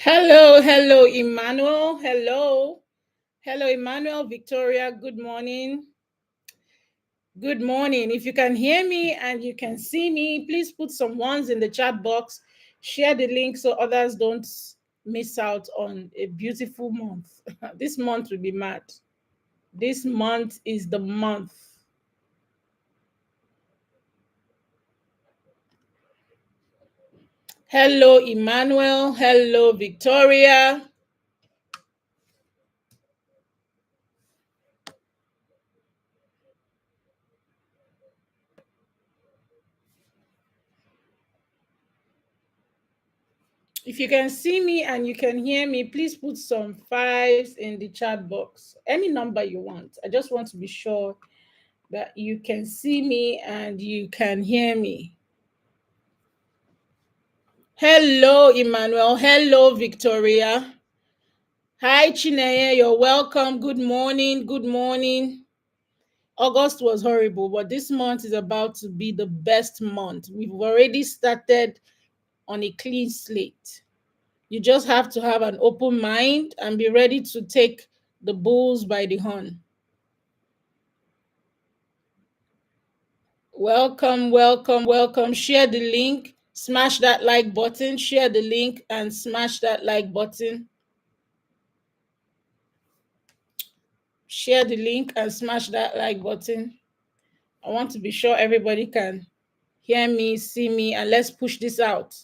Hello, Emmanuel. Hello, Emmanuel. Victoria, good morning. Good morning. If you can hear me and you can see me, please put some ones in the chat box. Share the link so others don't miss out on a beautiful month. This month will be mad. This month is the month. Hello, Emmanuel. Hello, Victoria. If you can see me and you can hear me, please put some fives in the chat box. Any number you want. I just want to be sure that you can see me and you can hear me. Hello, Emmanuel. Hello, Victoria. Hi, Chineye. You're welcome. Good morning. Good morning. August was horrible, but this month is about to be the best month. We've already started on a clean slate. You just have to have an open mind and be ready to take the bulls by the horn. Welcome. Share the link, smash that like button, share the link and smash that like button. Share the link and smash that like button. I want to be sure everybody can hear me, see me, and let's push this out.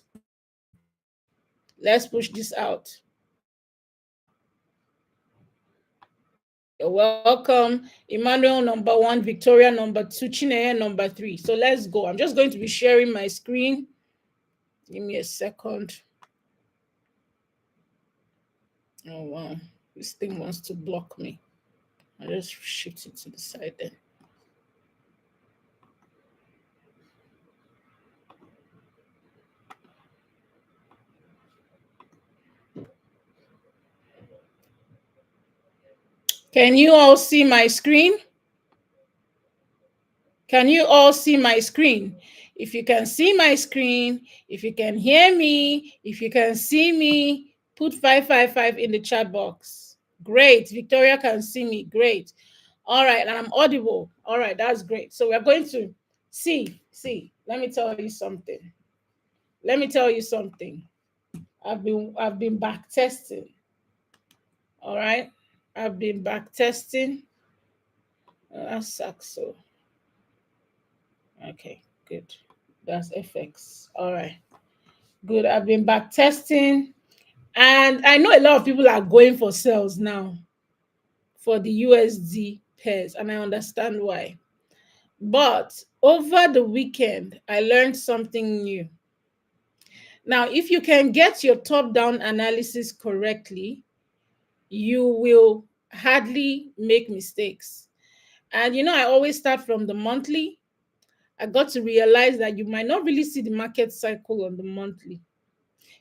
Let's push this out. You're welcome. Emmanuel, number one, Victoria, number two, Chineye, number three. So let's go. I'm just going to be sharing my screen. Give me a second. Oh, wow. This thing wants to block me. I just shift it to the side then. Can you all see my screen? Can you all see my screen? If you can see my screen, if you can hear me, if you can see me, put 555 in the chat box. Great. Victoria can see me. Great. All right. And I'm audible. All right. That's great. So we're going to see. Let me tell you something. I've been back testing. All right. I've been back testing. That sucks. So okay, good. That's FX. All right. Good. I've been back testing. And I know a lot of people are going for sales now for the USD pairs, and I understand why. But over the weekend, I learned something new. Now, if you can get your top-down analysis correctly, you will hardly make mistakes. And I always start from the monthly. I got to realize that you might not really see the market cycle on the monthly.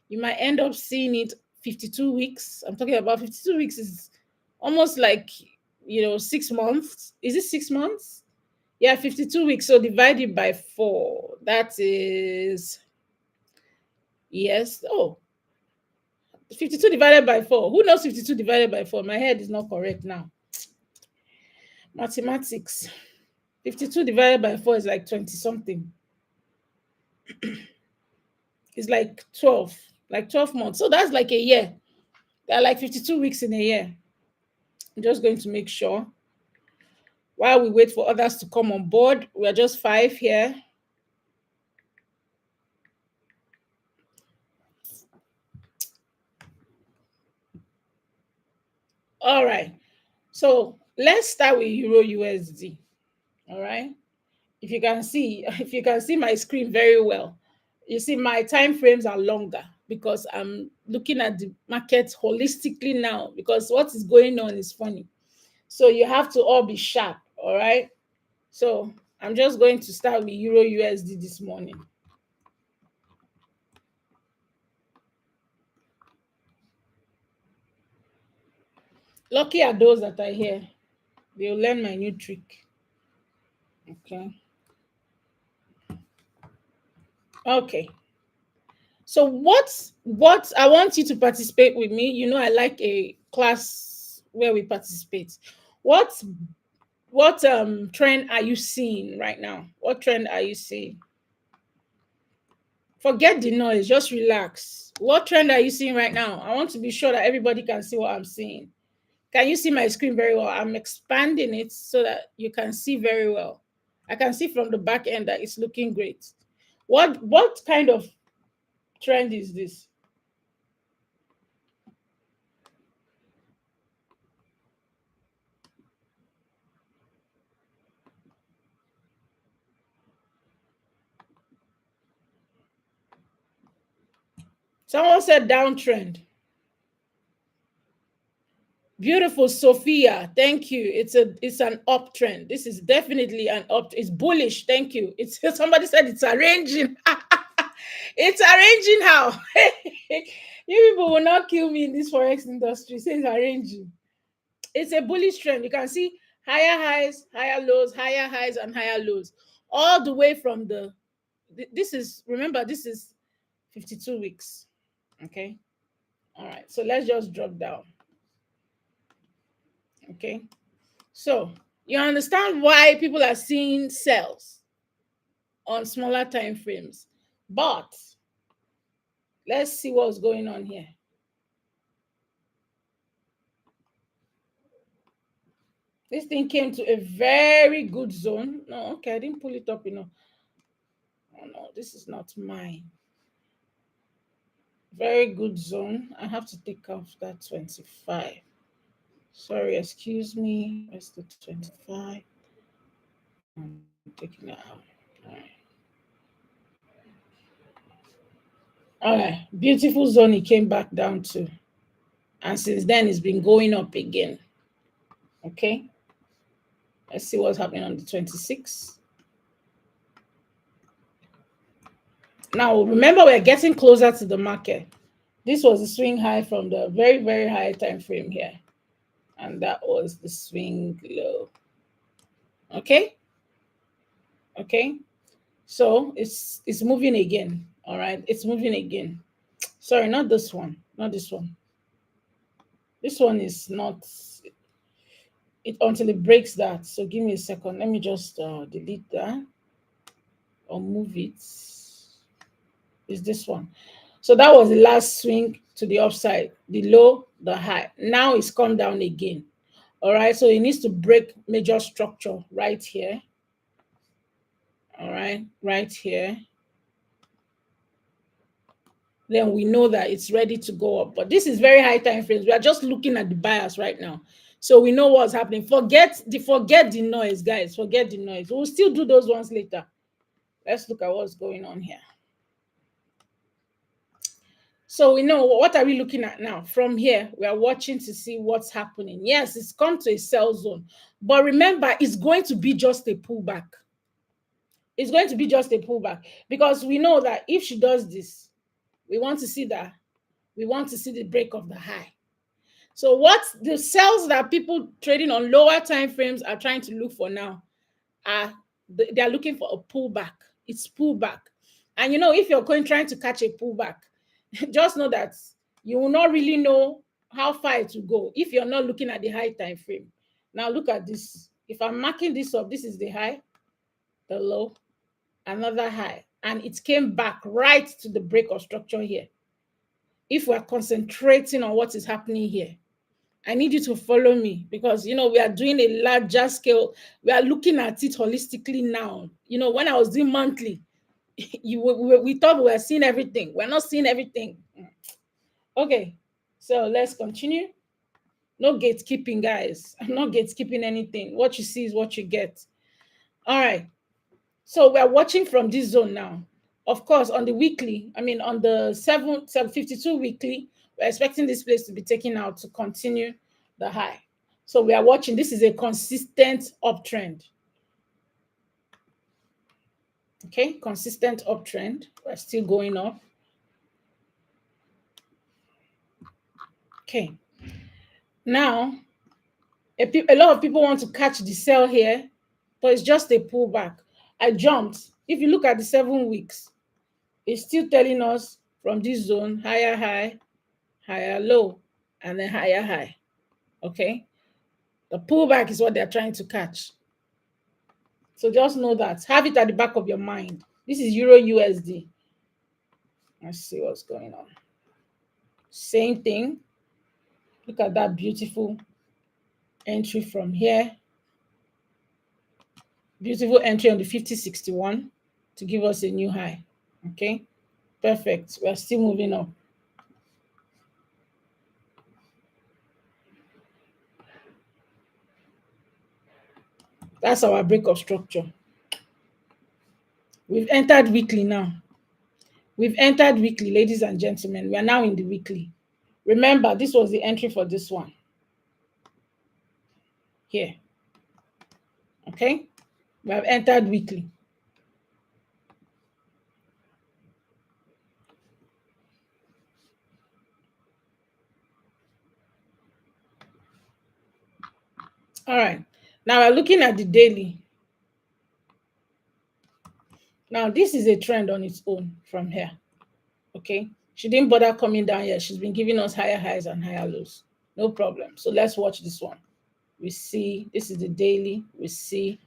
You might end up seeing it 52 weeks. I'm talking about 52 weeks is almost like 6 months. Is it 6 months? Yeah, 52 weeks. So divided by 4. That is, yes. Oh, 52 divided by 4. Who knows 52 divided by 4? My head is not correct now. Mathematics. 52 divided by 4 is like 20 something. It's like 12 months. So that's like a year. There are like 52 weeks in a year. I'm just going to make sure. While we wait for others to come on board, we're just 5 here. All right. So let's start with Euro USD. All right. If you can see my screen very well, you see my time frames are longer because I'm looking at the market holistically now because what is going on is funny. So you have to all be sharp. All right. So I'm just going to start with Euro USD this morning. Lucky are those that are here. They'll learn my new trick. Okay. Okay. So what I want you to participate with me. You know, I like a class where we participate. What what trend are you seeing right now? What trend are you seeing? Forget the noise, just relax. What trend are you seeing right now? I want to be sure that everybody can see what I'm seeing. Can you see my screen very well? I'm expanding it so that you can see very well. I can see from the back end that it's looking great. What kind of trend is this? Someone said downtrend. Beautiful Sophia, thank you. It's an uptrend. This is definitely an up. It's bullish. Thank you. It's somebody said it's arranging. It's arranging how? You people will not kill me in this forex industry. Say it's arranging. It's a bullish trend. You can see higher highs, higher lows, higher highs, and higher lows, all the way from the. This is, remember, this is 52 weeks. Okay. All right. So let's just drop down. Okay. So you understand why people are seeing sells on smaller time frames. But let's see what's going on here. This thing came to a very good zone. No, okay, I didn't pull it up enough. Oh no, this is not mine. Very good zone. I have to take off that 25. Sorry, excuse me. Where's the 25? I'm taking it out. All right. All right. Beautiful zone he came back down to. And since then, it's been going up again. Okay. Let's see what's happening on the 26th. Now, remember, we're getting closer to the market. This was the swing high from the very, very high time frame here. And that was the swing low. Okay. Okay. So it's moving again. All right. It's moving again. Sorry, not this one. Not this one. This one is not it until it breaks that. So give me a second. Let me just delete that or move it. Is this one. So that was the last swing to the upside, the low, the high. Now it's come down again. All right. So it needs to break major structure right here. All right. Right here. Then we know that it's ready to go up. But this is very high time frames. We are just looking at the bias right now. So we know what's happening. Forget the noise, guys. Forget the noise. We'll still do those ones later. Let's look at what's going on here. So we know, what are we looking at now? From here, we are watching to see what's happening. Yes, it's come to a sell zone. But remember, it's going to be just a pullback. It's going to be just a pullback. Because we know that if she does this, we want to see that. We want to see the break of the high. So what the sells that people trading on lower time frames are trying to look for now are they are looking for a pullback. It's pullback. And you know, if you're trying to catch a pullback, just know that you will not really know how far it will go if you're not looking at the high time frame. Now look at this. If I'm marking this up, this is the high, the low, another high, and it came back right to the break of structure here. If we're concentrating on what is happening here, I need you to follow me, because you know we are doing a larger scale. We are looking at it holistically now. You know, when I was doing monthly, we thought we were seeing everything. We're not seeing everything. Okay, so let's continue. No gatekeeping, guys. I'm not gatekeeping anything. What you see is what you get. All right. So we're watching from this zone now. Of course, on the weekly, I mean, on the 752 weekly, we're expecting this place to be taken out to continue the high. So we are watching. This is a consistent uptrend. Okay, consistent uptrend. We're still going up. Okay. Now, a lot of people want to catch the sell here, but it's just a pullback. I jumped. If you look at the 7 weeks, it's still telling us from this zone, higher high, higher low, and then higher high. Okay, the pullback is what they're trying to catch. So just know that, have it at the back of your mind. This is Euro USD. Let's see what's going on. Same thing. Look at that beautiful entry from here. Beautiful entry on the 5061 to give us a new high. Okay, perfect. We're still moving up. That's our break of structure. We've entered weekly now. We've entered weekly, ladies and gentlemen. We are now in the weekly. Remember, this was the entry for this one here. Okay, we have entered weekly. All right, now we're looking at the daily. Now, this is a trend on its own from here. Okay, she didn't bother coming down yet. She's been giving us higher highs and higher lows. No problem. So let's watch this one. We see this is the daily. We see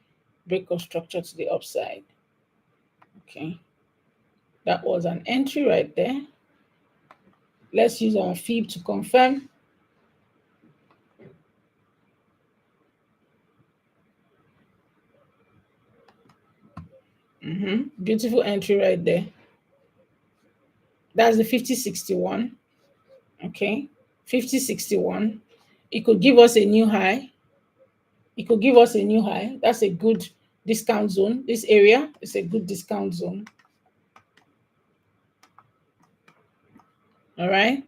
break of structure to the upside. Okay, that was an entry right there. Let's use our fib to confirm. Beautiful entry right there. That's the 5061. Okay, 5061. It could give us a new high. It could give us a new high. That's a good discount zone. This area is a good discount zone. All right.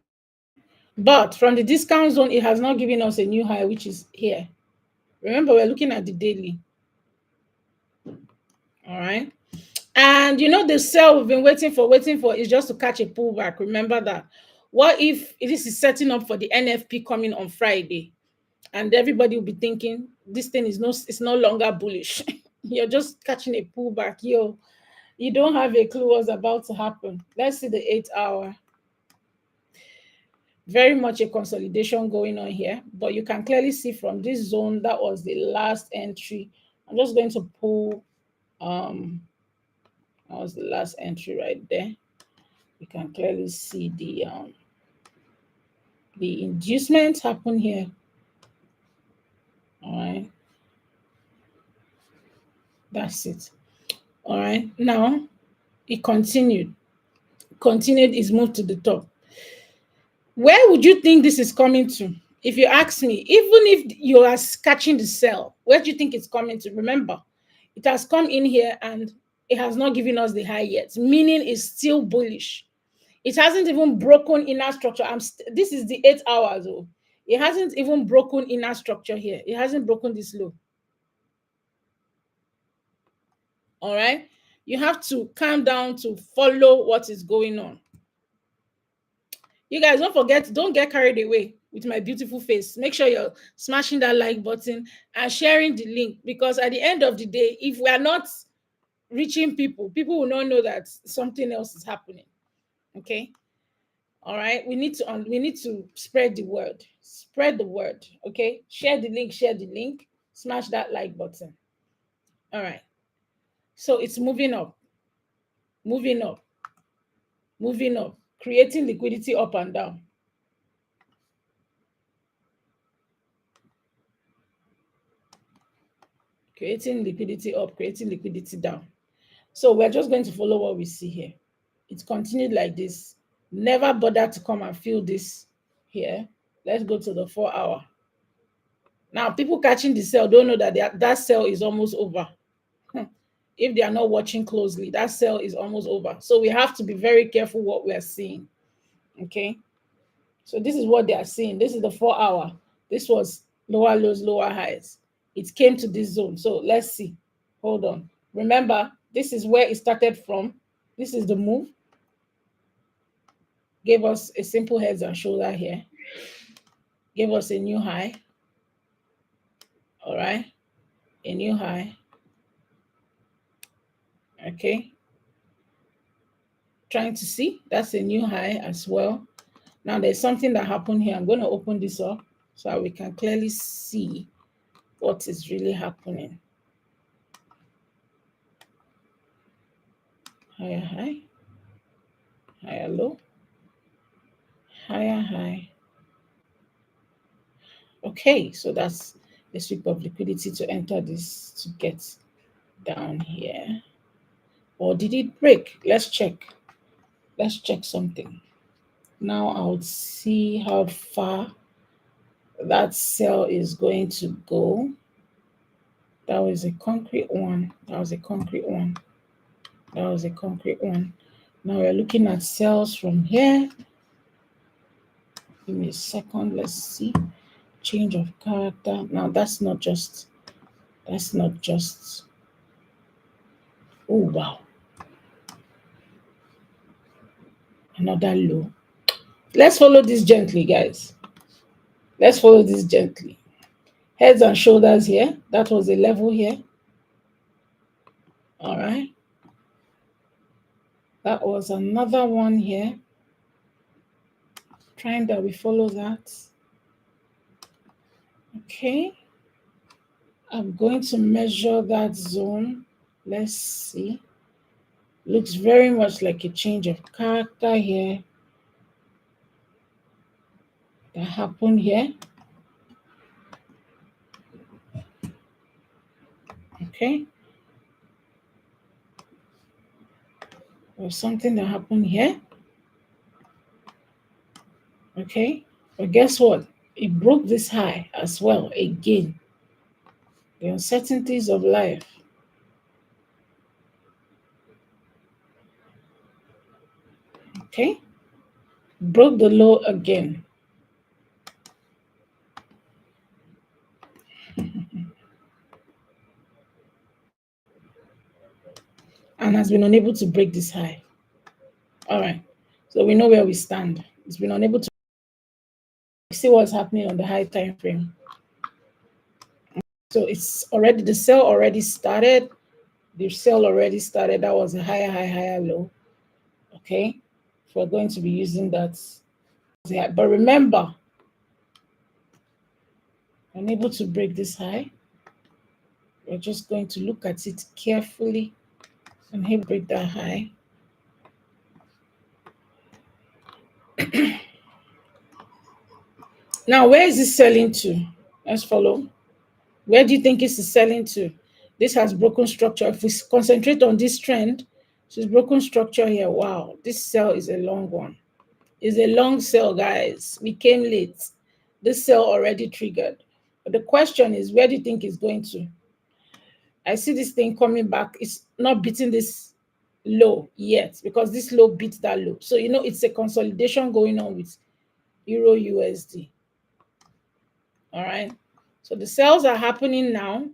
But from the discount zone, it has not given us a new high, which is here. Remember, we're looking at the daily. All right. And you know, the sell we've been waiting for is just to catch a pullback. Remember that. What if this is setting up for the NFP coming on Friday? And everybody will be thinking this thing is it's no longer bullish. You're just catching a pullback. You don't have a clue what's about to happen. Let's see the 8 hour. Very much a consolidation going on here, but you can clearly see from this zone that was the last entry. I'm just going to pull that was the last entry right there. You can clearly see the inducement happen here. All right, that's it. All right, now it continued its move to the top. Where would you think this is coming to? If you ask me, even if you are catching the sell, where do you think it's coming to? Remember, it has come in here and it has not given us the high yet, meaning it's still bullish. It hasn't even broken inner structure. This is the 8 hours. Oh. It hasn't even broken inner structure here. It hasn't broken this low. All right. You have to calm down to follow what is going on. You guys don't get carried away with my beautiful face. Make sure you're smashing that like button and sharing the link, because at the end of the day, if we are not reaching people will not know that something else is happening. Okay. All right. We need to spread the word. Spread the word. Okay. Share the link, smash that like button. All right. So it's moving up, moving up, moving up, creating liquidity up and down. Creating liquidity up, creating liquidity down. So we're just going to follow what we see here. It's continued like this. Never bother to come and feel this here. Let's go to the 4 hour. Now, people catching the sell don't know that that sell is almost over. If they are not watching closely, that sell is almost over. So we have to be very careful what we are seeing. Okay. So this is what they are seeing. This is the 4 hour. This was lower lows, lower highs. It came to this zone. So let's see. Hold on. Remember, this is where it started from. This is the move. Gave us a simple heads and shoulder here. Gave us a new high. All right. A new high. Okay. Trying to see, that's a new high as well. Now there's something that happened here. I'm going to open this up so we can clearly see what is really happening. Higher high, higher low, higher high. Okay, so that's the sweep of liquidity to enter this to get down here. Or did it break? Let's check. Let's check something. Now I would see how far that sell is going to go. That was a concrete one. That was a concrete one. That was a concrete one. Now we're looking at cells from here. Give me a second. Let's see. Change of character. Now that's not just. Oh wow. Another low. Let's follow this gently, guys. Let's follow this gently. Heads and shoulders here. That was a level here. All right. That was another one here. Trying that we follow that. Okay. I'm going to measure that zone. Let's see. Looks very much like a change of character here that happened here. Okay. There's something that happened here. Okay. But guess what? It broke this high as well again. The uncertainties of life. Okay. Broke the low again. And has been unable to break this high. All right. So we know where we stand. It's been unable to see what's happening on the high time frame. So it's already, the sell already started. The sell already started. That was a higher high, higher low. Okay. If we're going to be using that. Yeah, but remember, unable to break this high. We're just going to look at it carefully and he'll break that high. Now, where is this selling to? Let's follow. Where do you think it's selling to? This has broken structure. If we concentrate on this trend, she's broken structure here. Wow, this sell is a long one. It's a long sell, guys. We came late. This sell already triggered. But the question is, where do you think it's going to? I see this thing coming back. It's not beating this low yet because this low beat that low. So, you know, it's a consolidation going on with Euro USD. All right. So the sales are happening now.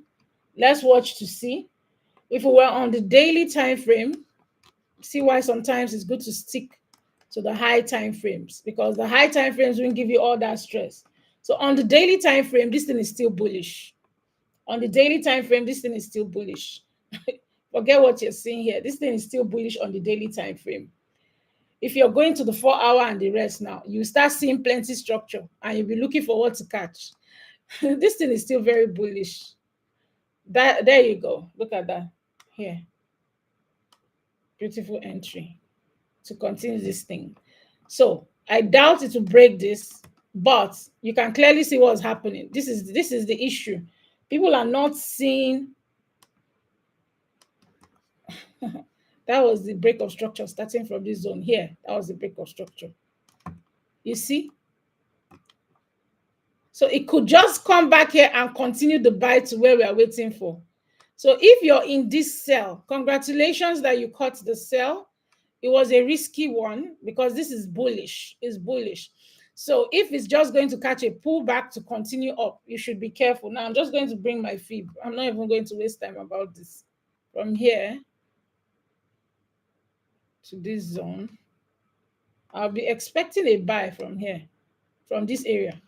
Let's watch to see. If we were on the daily time frame, see why sometimes it's good to stick to the high time frames because the high time frames won't give you all that stress. So on the daily time frame, this thing is still bullish. On the daily time frame, this thing is still bullish. Forget what you're seeing here. This thing is still bullish on the daily time frame. If you're going to the 4 hour and the rest now, you start seeing plenty structure and you'll be looking for what to catch. This thing is still very bullish. That there you go. Look at that. Here. Beautiful entry to continue this thing. So I doubt it will break this, but you can clearly see what's happening. This is the issue. People are not seeing. That was the break of structure starting from this zone here. That was the break of structure. You see? So it could just come back here and continue the buy to where we are waiting for. So if you're in this sell, congratulations that you caught the sell. It was a risky one because this is bullish. It's bullish. So if it's just going to catch a pullback to continue up, you should be careful. Now I'm just going to bring my fib. I'm not even going to waste time about this. From here to this zone, I'll be expecting a buy from here, from this area.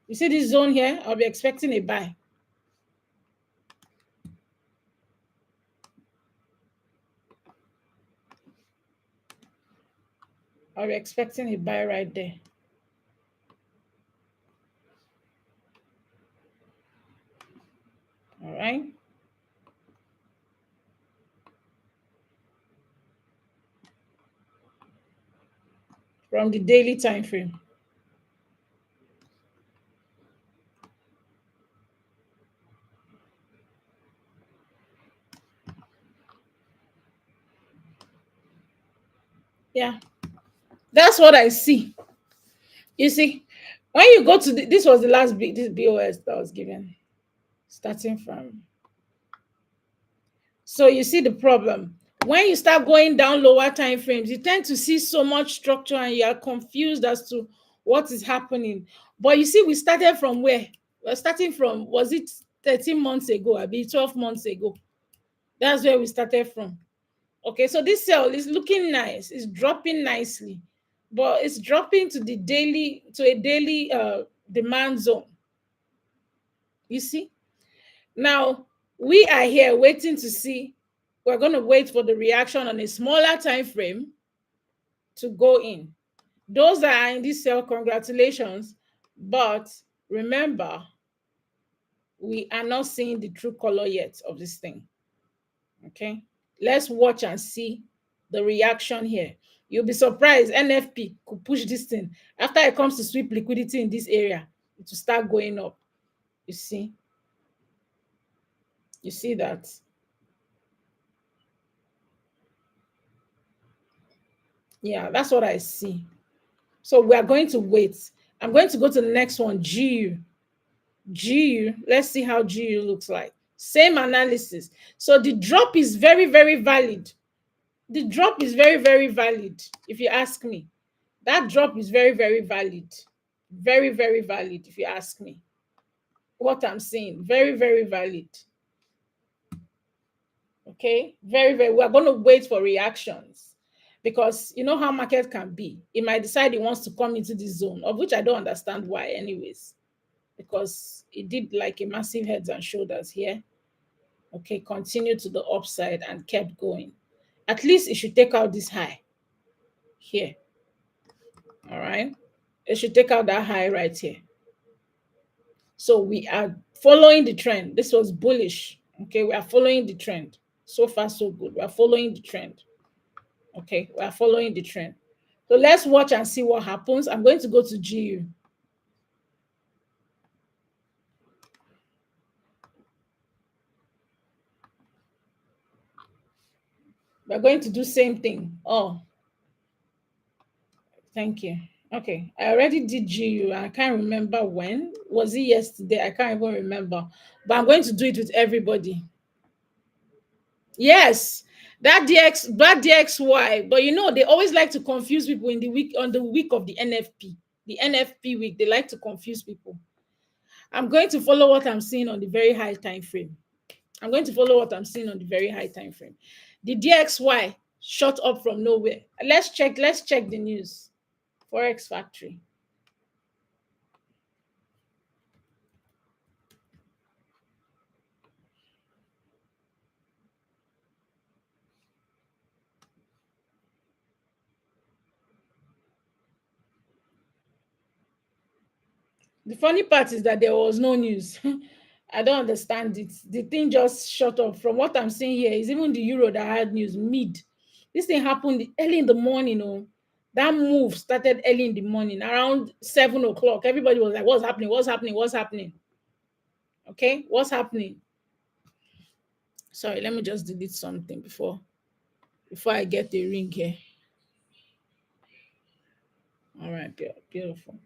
You see this zone here? I'll be expecting a buy. Are we expecting a buy right there? All right. From the daily time frame. Yeah, that's what I see. You see, when you go to this was the last this BOS that was given, starting from. So you see the problem. When you start going down lower time frames, you tend to see so much structure and you are confused as to what is happening. But you see, we started from where? We're starting from, was it 13 months ago? I mean, 12 months ago. That's where we started from. Okay, so this cell is looking nice, it's dropping nicely, but it's dropping to the daily, to a daily demand zone. You see? Now, we are here waiting to see, we're going to wait for the reaction on a smaller time frame to go in. Those that are in this cell, congratulations. But remember, we are not seeing the true color yet of this thing. Okay. Let's watch and see the reaction here. You'll be surprised. NFP could push this thing. After it comes to sweep liquidity in this area, it will start going up. You see? You see that? Yeah, that's what I see. So we are going to wait. I'm going to go to the next one, GU. GU, let's see how GU looks like. Same analysis. So the drop is very, very valid. The drop is very, very valid, if you ask me. That drop is very, very valid. Very, very valid, if you ask me. What I'm saying, very, very valid. Okay, very, very. We're going to wait for reactions because you know how market can be. It might decide it wants to come into this zone, of which I don't understand why, anyways, because it did like a massive heads and shoulders here. Okay, continue to the upside and kept going. At least it should take out this high here. All right, it should take out that high right here. So we are following the trend. This was bullish. Okay, we are following the trend. So far, so good. We are following the trend. Okay, we are following the trend. So let's watch and see what happens. I'm going to go to GU. We're going to do same thing. Oh, thank you. Okay, I already did GU. I can't remember when. Was it yesterday? I can't even remember. But I'm going to do it with everybody. Yes, that DXY. But you know, they always like to confuse people in the week on the week of the NFP. The NFP week, they like to confuse people. I'm going to follow what I'm seeing on the very high time frame. I'm going to follow what I'm seeing on the very high time frame. The DXY shot up from nowhere. Let's check the news. Forex Factory. The funny part is that there was no news. I don't understand it. The thing just shut up. From what I'm seeing here, is even the euro that had news mid. This thing happened early in the morning. Oh, that move started early in the morning, around 7 o'clock. Everybody was like, "What's happening? What's happening? What's happening?" Okay, what's happening? Sorry, let me just delete something before I get the ring here. All right, beautiful.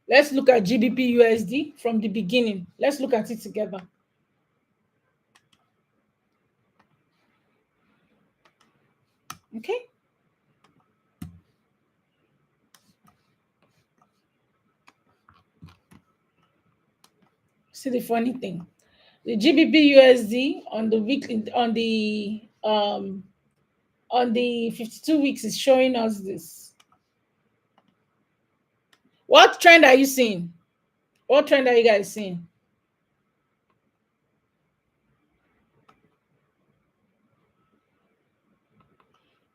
Let's look at GBP USD from the beginning. Let's look at it together. Okay. See the funny thing. The GBP USD on the weekly on the 52 weeks is showing us this. What trend are you seeing? What trend are you guys seeing?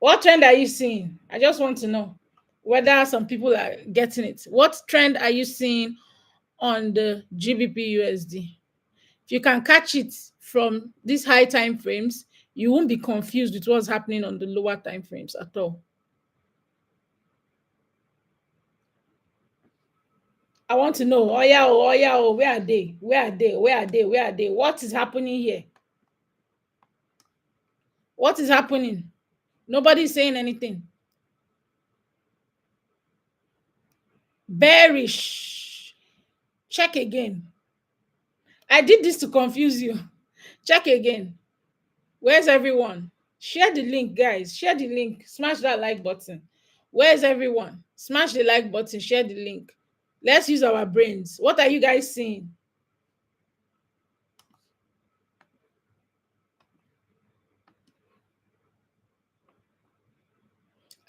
What trend are you seeing? I just want to know whether some people are getting it. What trend are you seeing on the GBP USD? If you can catch it from these high time frames, you won't be confused with what's happening on the lower time frames at all. I want to know. Oh yeah, oh, where are they? Where are they? Where are they? Where are they? What is happening here? What is happening? Nobody's saying anything. Bearish. Check again. I did this to confuse you. Check again. Where's everyone? Share the link, guys. Share the link. Smash that like button. Where's everyone? Smash the like button. Share the link. Let's use our brains. What are you guys seeing?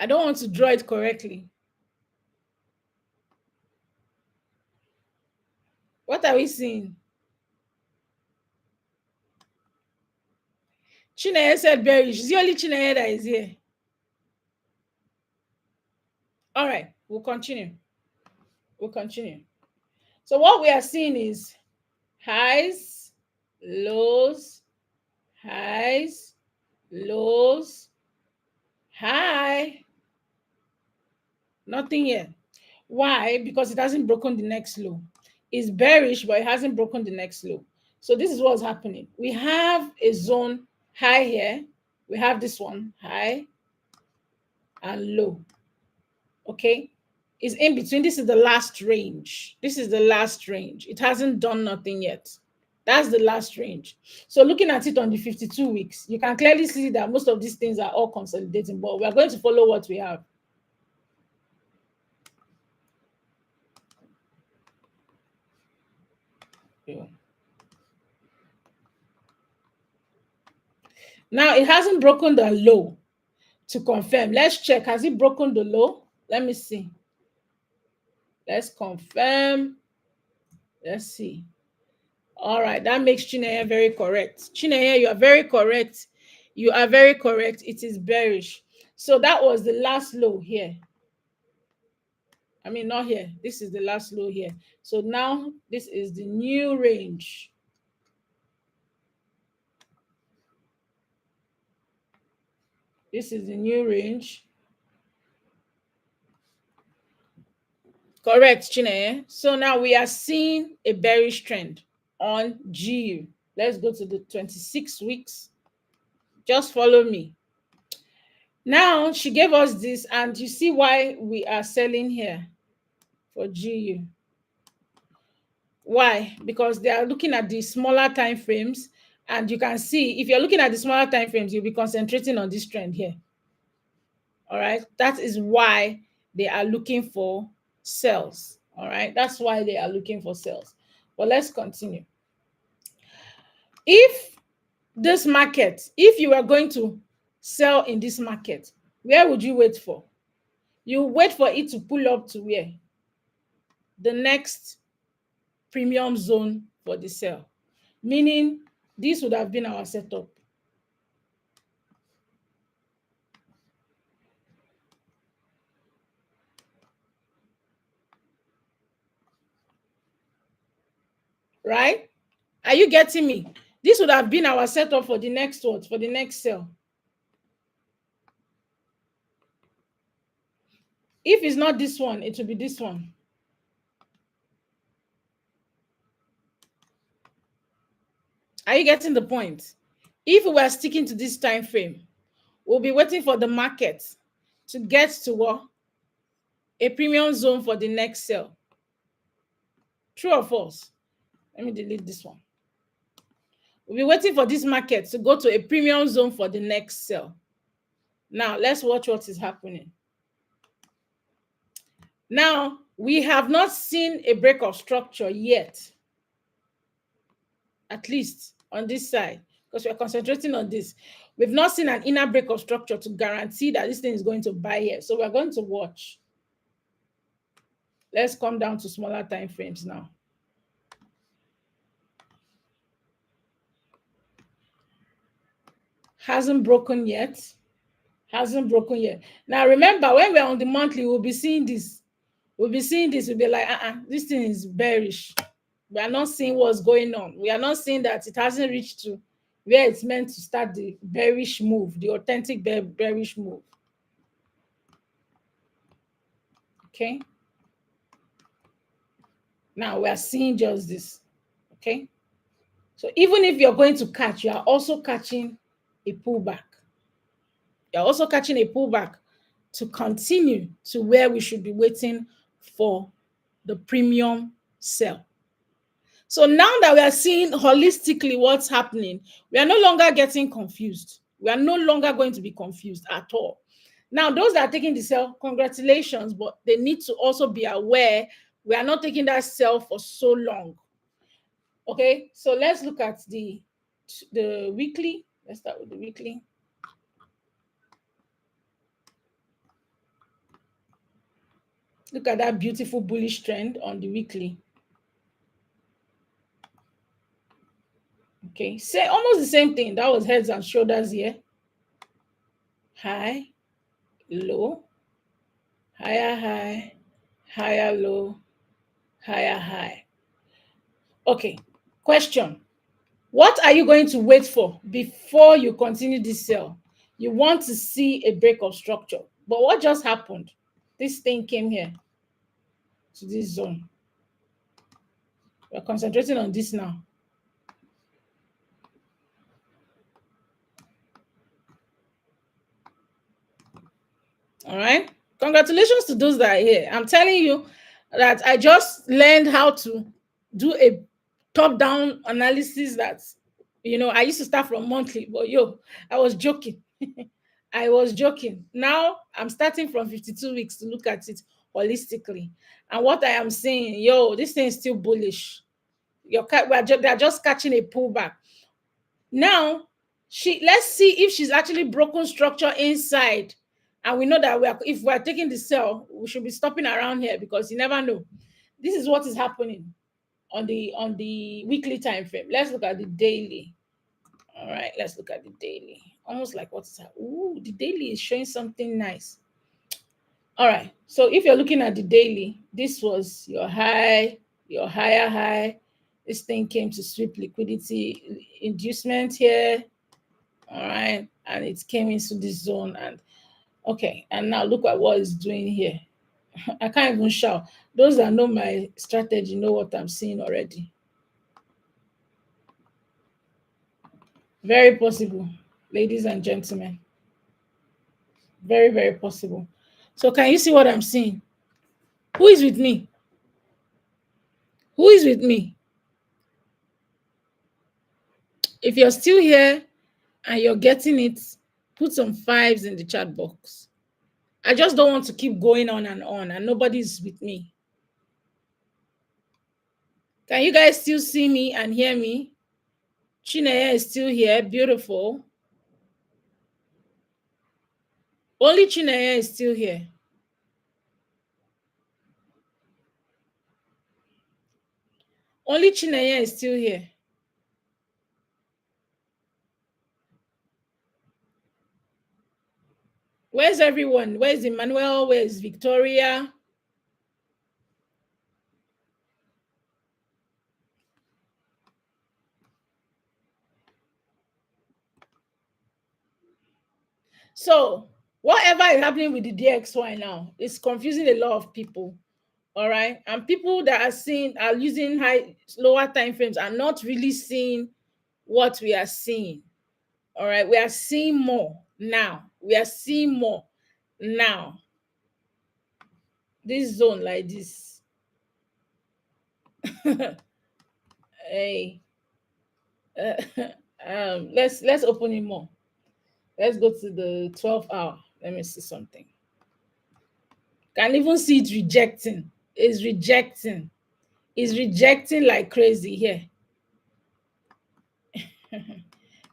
I don't want to draw it correctly. What are we seeing? Chineye said bearish. It's the only Chineye that is here. All right, we'll continue. We'll continue. So what we are seeing is highs, lows, highs, lows, high. Nothing yet. Why? Because it hasn't broken the next low. It's bearish, but it hasn't broken the next low. So this is what's happening. We have a zone high here. We have this one high and low. Okay, is in between. This is the last range. This is the last range. It hasn't done nothing yet. That's the last range. So looking at it on the 52 weeks, you can clearly see that most of these things are all consolidating, but we're going to follow what we have. Yeah. Now it hasn't broken the low to confirm. Let's check. Has it broken the low? Let me see. Let's confirm. Let's see. All right, that makes Chineye very correct. Chineye, you are very correct. You are very correct. It is bearish. So that was the last low here. I mean, not here. This is the last low here. So now this is the new range. This is the new range. Correct, Chineye. So now we are seeing a bearish trend on GU. Let's go to the 26 weeks. Just follow me. Now she gave us this, and you see why we are selling here for GU. Why? Because they are looking at the smaller time frames, and you can see if you're looking at the smaller time frames, you'll be concentrating on this trend here. All right, that is why they are looking for sales. All right, that's why they are looking for sales. But let's continue. If this market, if you are going to sell in this market, where would you wait for? You wait for it to pull up to where? The next premium zone for the sell, meaning this would have been our setup. Right? Are you getting me? This would have been our setup for the next what? For the next sell. If it's not this one, it will be this one. Are you getting the point? If we were sticking to this time frame, we'll be waiting for the market to get to what? A premium zone for the next sell. True or false? Let me delete this one. We'll be waiting for this market to go to a premium zone for the next sell. Now, let's watch what is happening. Now, we have not seen a break of structure yet, at least on this side, because we're concentrating on this. We've not seen an inner break of structure to guarantee that this thing is going to buy here. So we're going to watch. Let's come down to smaller time frames now. Hasn't broken yet. Hasn't broken yet. Now remember, when we're on the monthly, we'll be seeing this. We'll be seeing this. We'll be like, this thing is bearish. We are not seeing what's going on. We are not seeing that it hasn't reached to where it's meant to start the bearish move, the authentic bearish move. Okay. Now we are seeing just this. Okay. So even if you're going to catch, you are also catching a pullback. You're also catching a pullback to continue to where we should be waiting for the premium sell. So now that we are seeing holistically what's happening, we are no longer getting confused. We are no longer going to be confused at all. Now, those that are taking the sell, congratulations, but they need to also be aware we are not taking that sell for so long. Okay, so let's look at the weekly. Let's start with the weekly. Look at that beautiful bullish trend on the weekly. Okay, say almost the same thing. That was heads and shoulders here. High, low, higher high, higher low, higher high. Okay, question. What are you going to wait for before you continue this sell? You want to see a break of structure. But what just happened? This thing came here to this zone. We're concentrating on this now. All right. Congratulations to those that are here. I'm telling you that I just learned how to do a top-down analysis that, I used to start from monthly, but I was joking. I was joking. Now I'm starting from 52 weeks to look at it holistically. And what I am saying, this thing is still bullish. They're just catching a pullback. Now, let's see if she's actually broken structure inside. And we know that if we're taking the sell, we should be stopping around here because you never know. This is what is happening on the weekly time frame. Let's look at the daily. All right, let's look at the daily. Almost like what's that? Ooh, the daily is showing something nice. All right, so if you're looking at the daily, this was your high, your higher high. This thing came to sweep liquidity inducement here. All right, and it came into this zone, and okay, and now look at what it's doing here. I can't even shout. Those that know my strategy know what I'm seeing already. Very possible, ladies and gentlemen. Very, very possible. So can you see what I'm seeing? Who is with me? Who is with me? If you're still here and you're getting it, put some fives in the chat box. I just don't want to keep going on, and nobody's with me. Can you guys still see me and hear me? Chineye is still here. Beautiful. Only Chineye is still here. Only Chineye is still here. Where's everyone? Where's Emmanuel? Where's Victoria? So whatever is happening with the DXY now, it's confusing a lot of people. All right. And people that are using lower time frames are not really seeing what we are seeing. All right. We are seeing more now. We are seeing more now. This zone like this. Hey. Let's open it more. Let's go to the 12 hour. Let me see something. Can even see it rejecting. It's rejecting. It's rejecting like crazy here.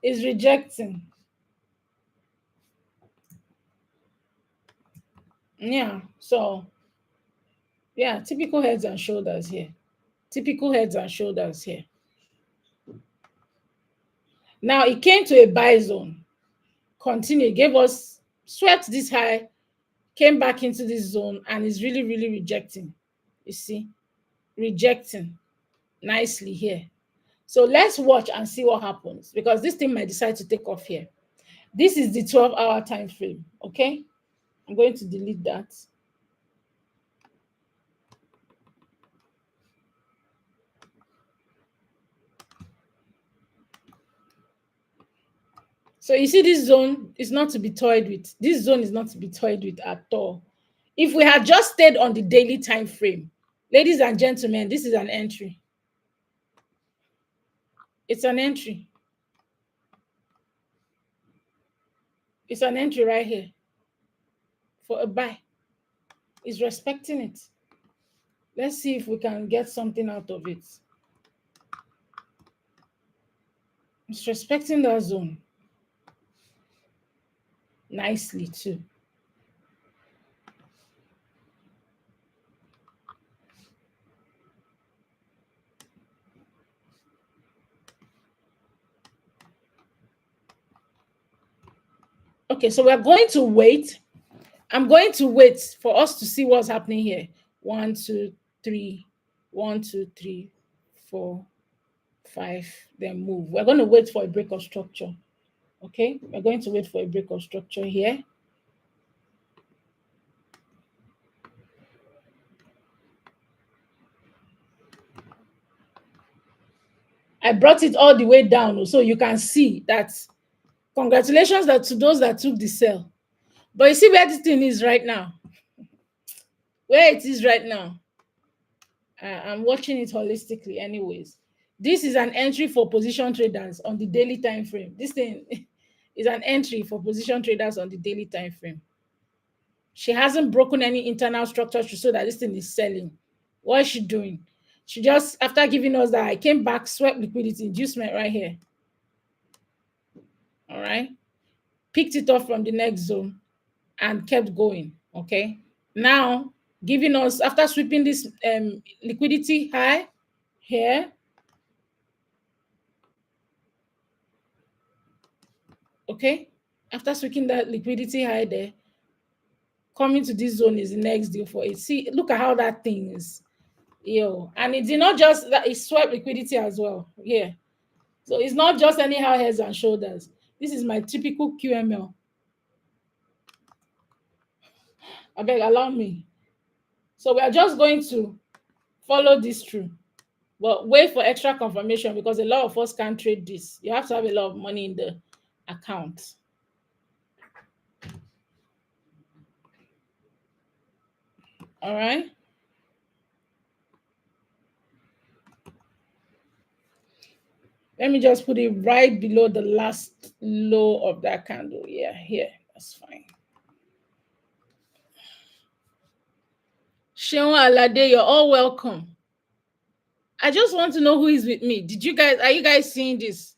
It's rejecting. Yeah. So yeah, typical heads and shoulders here. Typical heads and shoulders here. Now it came to a buy zone. Continue. Gave us swept this high, came back into this zone, and is really, really rejecting. You see, rejecting nicely here. So let's watch and see what happens, because this thing might decide to take off here. This is the 12-hour time frame. Okay, I'm going to delete that. So you see, this zone is not to be toyed with. This zone is not to be toyed with at all. If we had just stayed on the daily time frame, ladies and gentlemen, this is an entry. It's an entry. It's an entry right here for a buy. It's respecting it. Let's see if we can get something out of it. It's respecting that zone nicely too. Okay, so we're going to wait. I'm going to wait for us to see what's happening here. 1, 2, 3, 1, 2, 3, 4, 5, then move. We're going to wait for a break of structure. Okay, we're going to wait for a break of structure here. I brought it all the way down so you can see that. Congratulations to those that took the sell. But you see where this thing is right now. Where it is right now. I'm watching it holistically anyways. This is an entry for position traders on the daily time frame. This thing is an entry for position traders on the daily time frame. She hasn't broken any internal structure to show that this thing is selling. What is she doing? She just, after giving us that, I came back, swept liquidity inducement right here. All right. Picked it off from the next zone and kept going. Okay. Now, giving us, after sweeping this liquidity high here, okay, after sweeping that liquidity high there, coming to this zone is the next deal for it. See, look at how that thing is. Yo, and it did not just that, it swept liquidity as well. Yeah. So it's not just anyhow heads and shoulders. This is my typical QML. I beg, allow me. So we are just going to follow this through, but wait for extra confirmation, because a lot of us can't trade this. You have to have a lot of money in the account. All right. Let me just put it right below the last low of that candle. Yeah, here. That's fine. Sheon Alade, you're all welcome. I just want to know who is with me. Are you guys seeing this?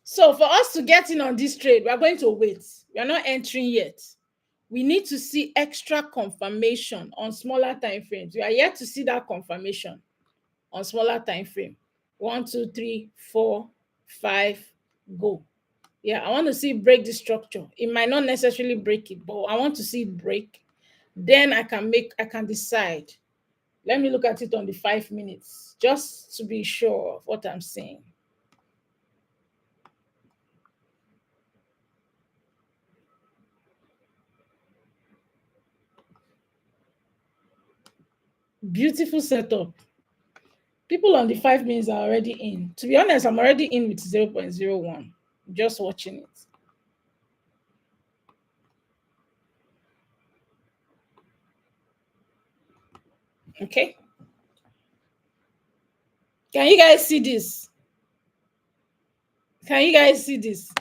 So for us to get in on this trade, we're going to wait. We are not entering yet. We need to see extra confirmation on smaller time frames. We are yet to see that confirmation on smaller time frame. 1, 2, 3, 4, 5, go. Yeah, I want to see it break the structure. It might not necessarily break it, but I want to see it break. Then I can decide. Let me look at it on the 5 minutes, just to be sure of what I'm saying. Beautiful setup. People on the 5 minutes are already in. To be honest, I'm already in with 0.01. Just watching it. Okay. Can you guys see this? Can you guys see this?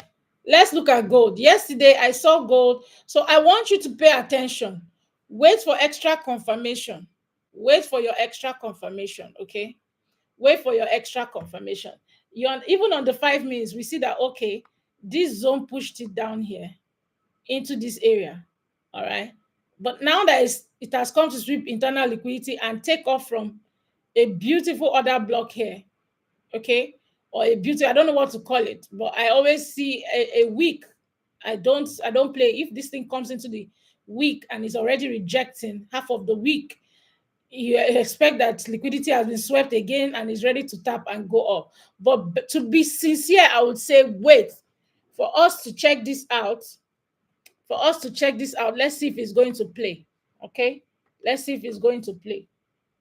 Let's look at gold. Yesterday, I saw gold. So I want you to pay attention. Wait for extra confirmation. Wait for your extra confirmation, okay? Wait for your extra confirmation. Even on the 5 minutes, we see that, okay, this zone pushed it down here into this area, all right? But now that it has come to sweep internal liquidity and take off from a beautiful order block here, okay? Or a beauty, I don't know what to call it, but I always see a wick I don't play. If this thing comes into the week and is already rejecting half of the week, you expect that liquidity has been swept again and is ready to tap and go up. But to be sincere, I would say wait for us to check this out. For us to check this out, let's see if it's going to play. Okay, let's see if it's going to play.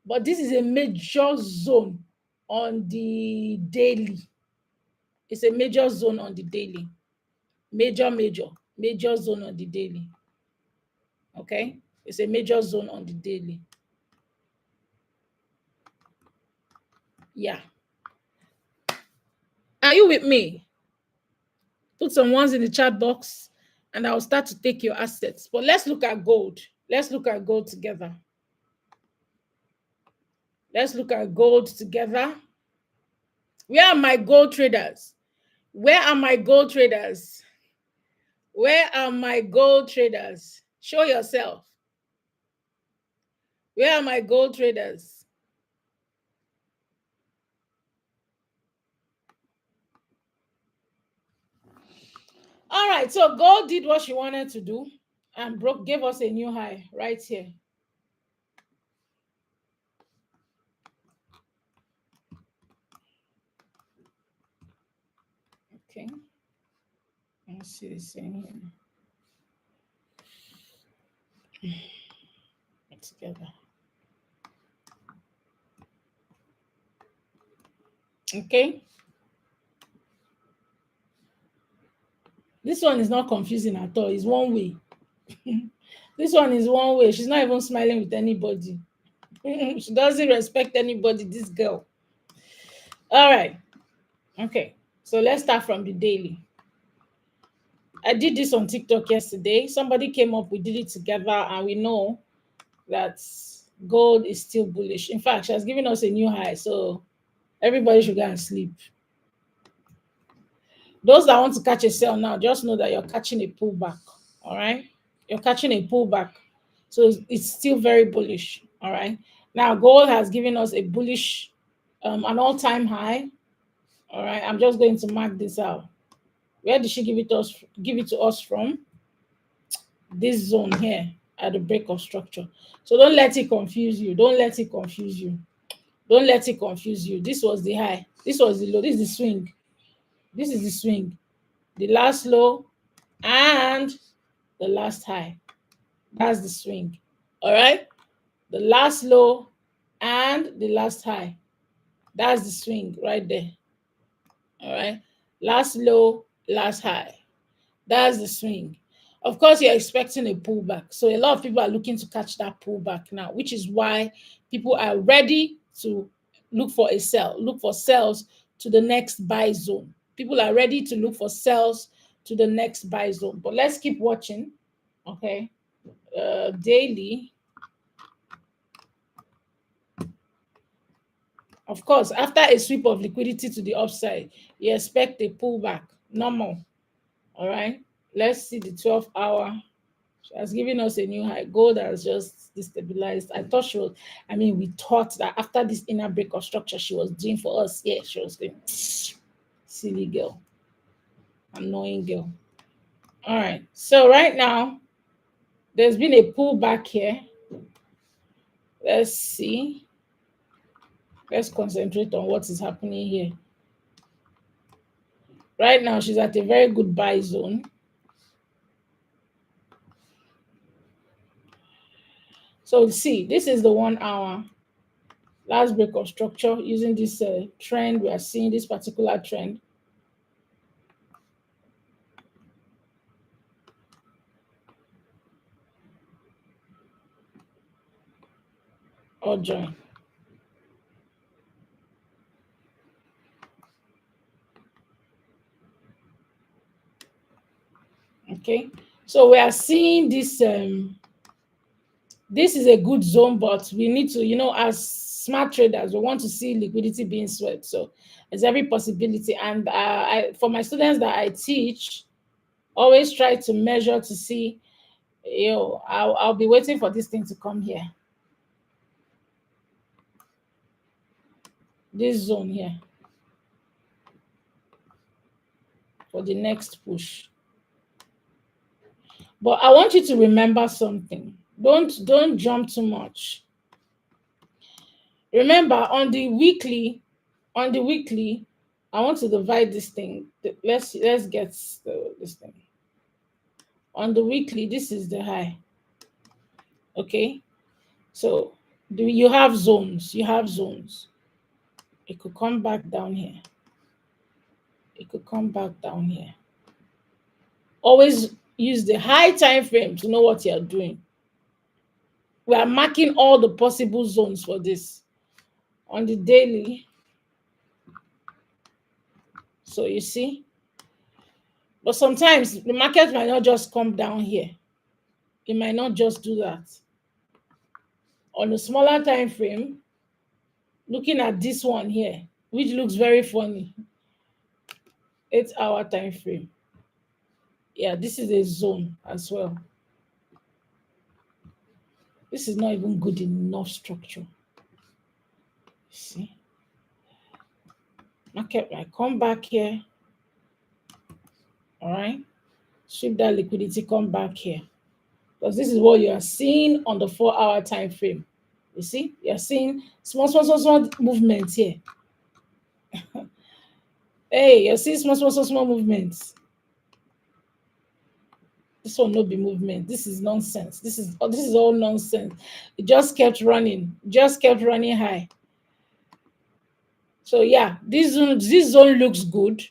But this is a major zone on the daily. It's a major zone on the daily. Major zone on the daily. Okay, it's a major zone on the daily. Yeah, are you with me? Put some ones in the chat box and I'll start to take your assets. But let's look at gold. Let's look at gold together. Let's look at gold together. Where are my gold traders? Where are my gold traders? Where are my gold traders? Show yourself. Where are my gold traders? All right, so gold did what she wanted to do and gave us a new high right here. Okay, let's see this thing here. Together. Okay. This one is not confusing at all. It's one way. This one is one way. She's not even smiling with anybody. She doesn't respect anybody, this girl. All right. Okay. So let's start from the daily. I did this on TikTok yesterday. Somebody came up, we did it together, and we know that gold is still bullish. In fact, she has given us a new high. So everybody should go and sleep. Those that want to catch a sell now, just know that you're catching a pullback. All right. You're catching a pullback. So it's still very bullish. All right. Now, gold has given us a bullish, an all-time high. All right. I'm just going to mark this out. Where did she give it to us from? This zone here at the break of structure. So don't let it confuse you. Don't let it confuse you. Don't let it confuse you. This was the high. This was the low. This is the swing. This is the swing. The last low and the last high. That's the swing. All right. The last low and the last high. That's the swing right there. All right. Last low, last high. That's the swing. Of course, you're expecting a pullback. So a lot of people are looking to catch that pullback now, which is why people are ready to look for a sell, look for sells to the next buy zone. People are ready to look for sells to the next buy zone. But let's keep watching. Okay. Daily. Of course, after a sweep of liquidity to the upside, you expect a pullback. Normal. All right. Let's see the 12-hour. She has given us a new high. Gold has just destabilized. I thought she was, we thought that after this inner break of structure she was doing for us. Yeah, she was doing. Silly girl. Annoying girl. All right. So right now, there's been a pullback here. Let's see. Let's concentrate on what is happening here. Right now, she's at a very good buy zone. So see, this is the 1 hour last break of structure using this trend. We are seeing this particular trend. Or join. Okay, so we are seeing this. This is a good zone, but we need to, as smart traders, we want to see liquidity being swept. So there's every possibility. And for my students that I teach, always try to measure to see, I'll be waiting for this thing to come here. This zone here for the next push. But I want you to remember something. Don't jump too much. Remember on the weekly, I want to divide this thing. Let's get this thing. On the weekly, this is the high. Okay? So you have zones. You have zones. It could come back down here. It could come back down here. Always use the high time frame to know what you're doing. We are marking all the possible zones for this on the daily. So you see, but sometimes the market might not just come down here. It might not just do that. On a smaller time frame, looking at this one here, which looks very funny, 8-hour time frame. Yeah, this is a zone as well. This is not even good enough structure. See, market might come back here. All right, sweep that liquidity, come back here, because this is what you are seeing on the 4-hour time frame. You see, you're seeing small movements here. Hey, you're seeing small movements. This one no be movement. This is nonsense. This is all nonsense. It just kept running, high. So yeah, this zone looks good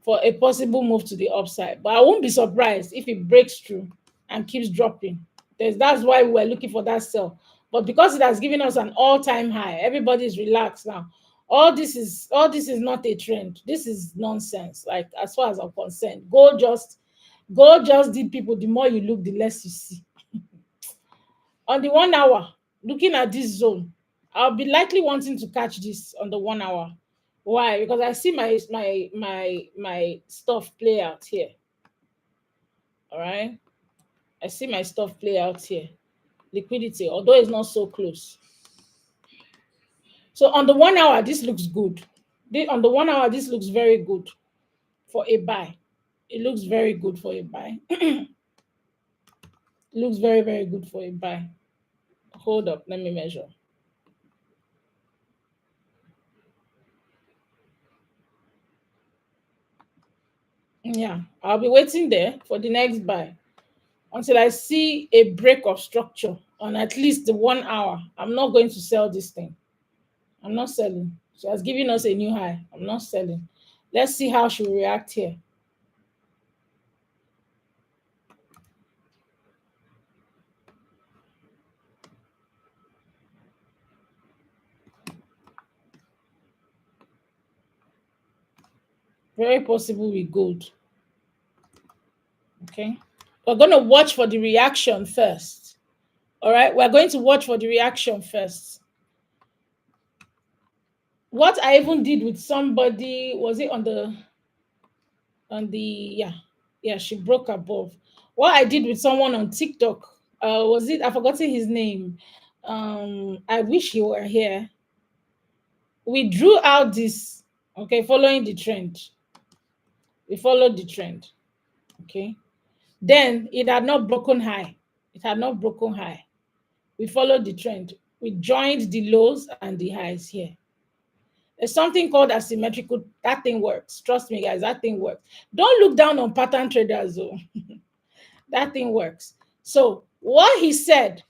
for a possible move to the upside, but I won't be surprised if it breaks through and keeps dropping. That's why we're looking for that sell. But because it has given us an all-time high, everybody is relaxed now. All this is not a trend. This is nonsense. Like, as far as I'm concerned, go just deep, people. The more you look, the less you see. On the 1 hour, looking at this zone, I'll be likely wanting to catch this on the 1 hour. Why? Because I see my stuff play out here. All right, I see my stuff play out here. Liquidity, although it's not so close. So on the 1 hour, this looks good. On the 1 hour, this looks very good for a buy. It looks very good for a buy. It looks very, very good for a buy. Hold up, let me measure. Yeah, I'll be waiting there for the next buy until I see a break of structure on at least the 1 hour. I'm not going to sell this thing. I'm not selling. She has given us a new high. I'm not selling. Let's see how she will react here. Very possible with gold. Okay. We're going to watch for the reaction first. All right. We're going to watch for the reaction first. What I even did with somebody, was it on the yeah, she broke above. What I did with someone on TikTok, was it, I've forgotten his name. I wish he were here. We drew out this, okay, following the trend. We followed the trend. Okay. Then it had not broken high. It had not broken high. We followed the trend. We joined the lows and the highs here. There's something called asymmetrical. That thing works. Trust me, guys, that thing works. Don't look down on pattern traders, though. That thing works. So what he said,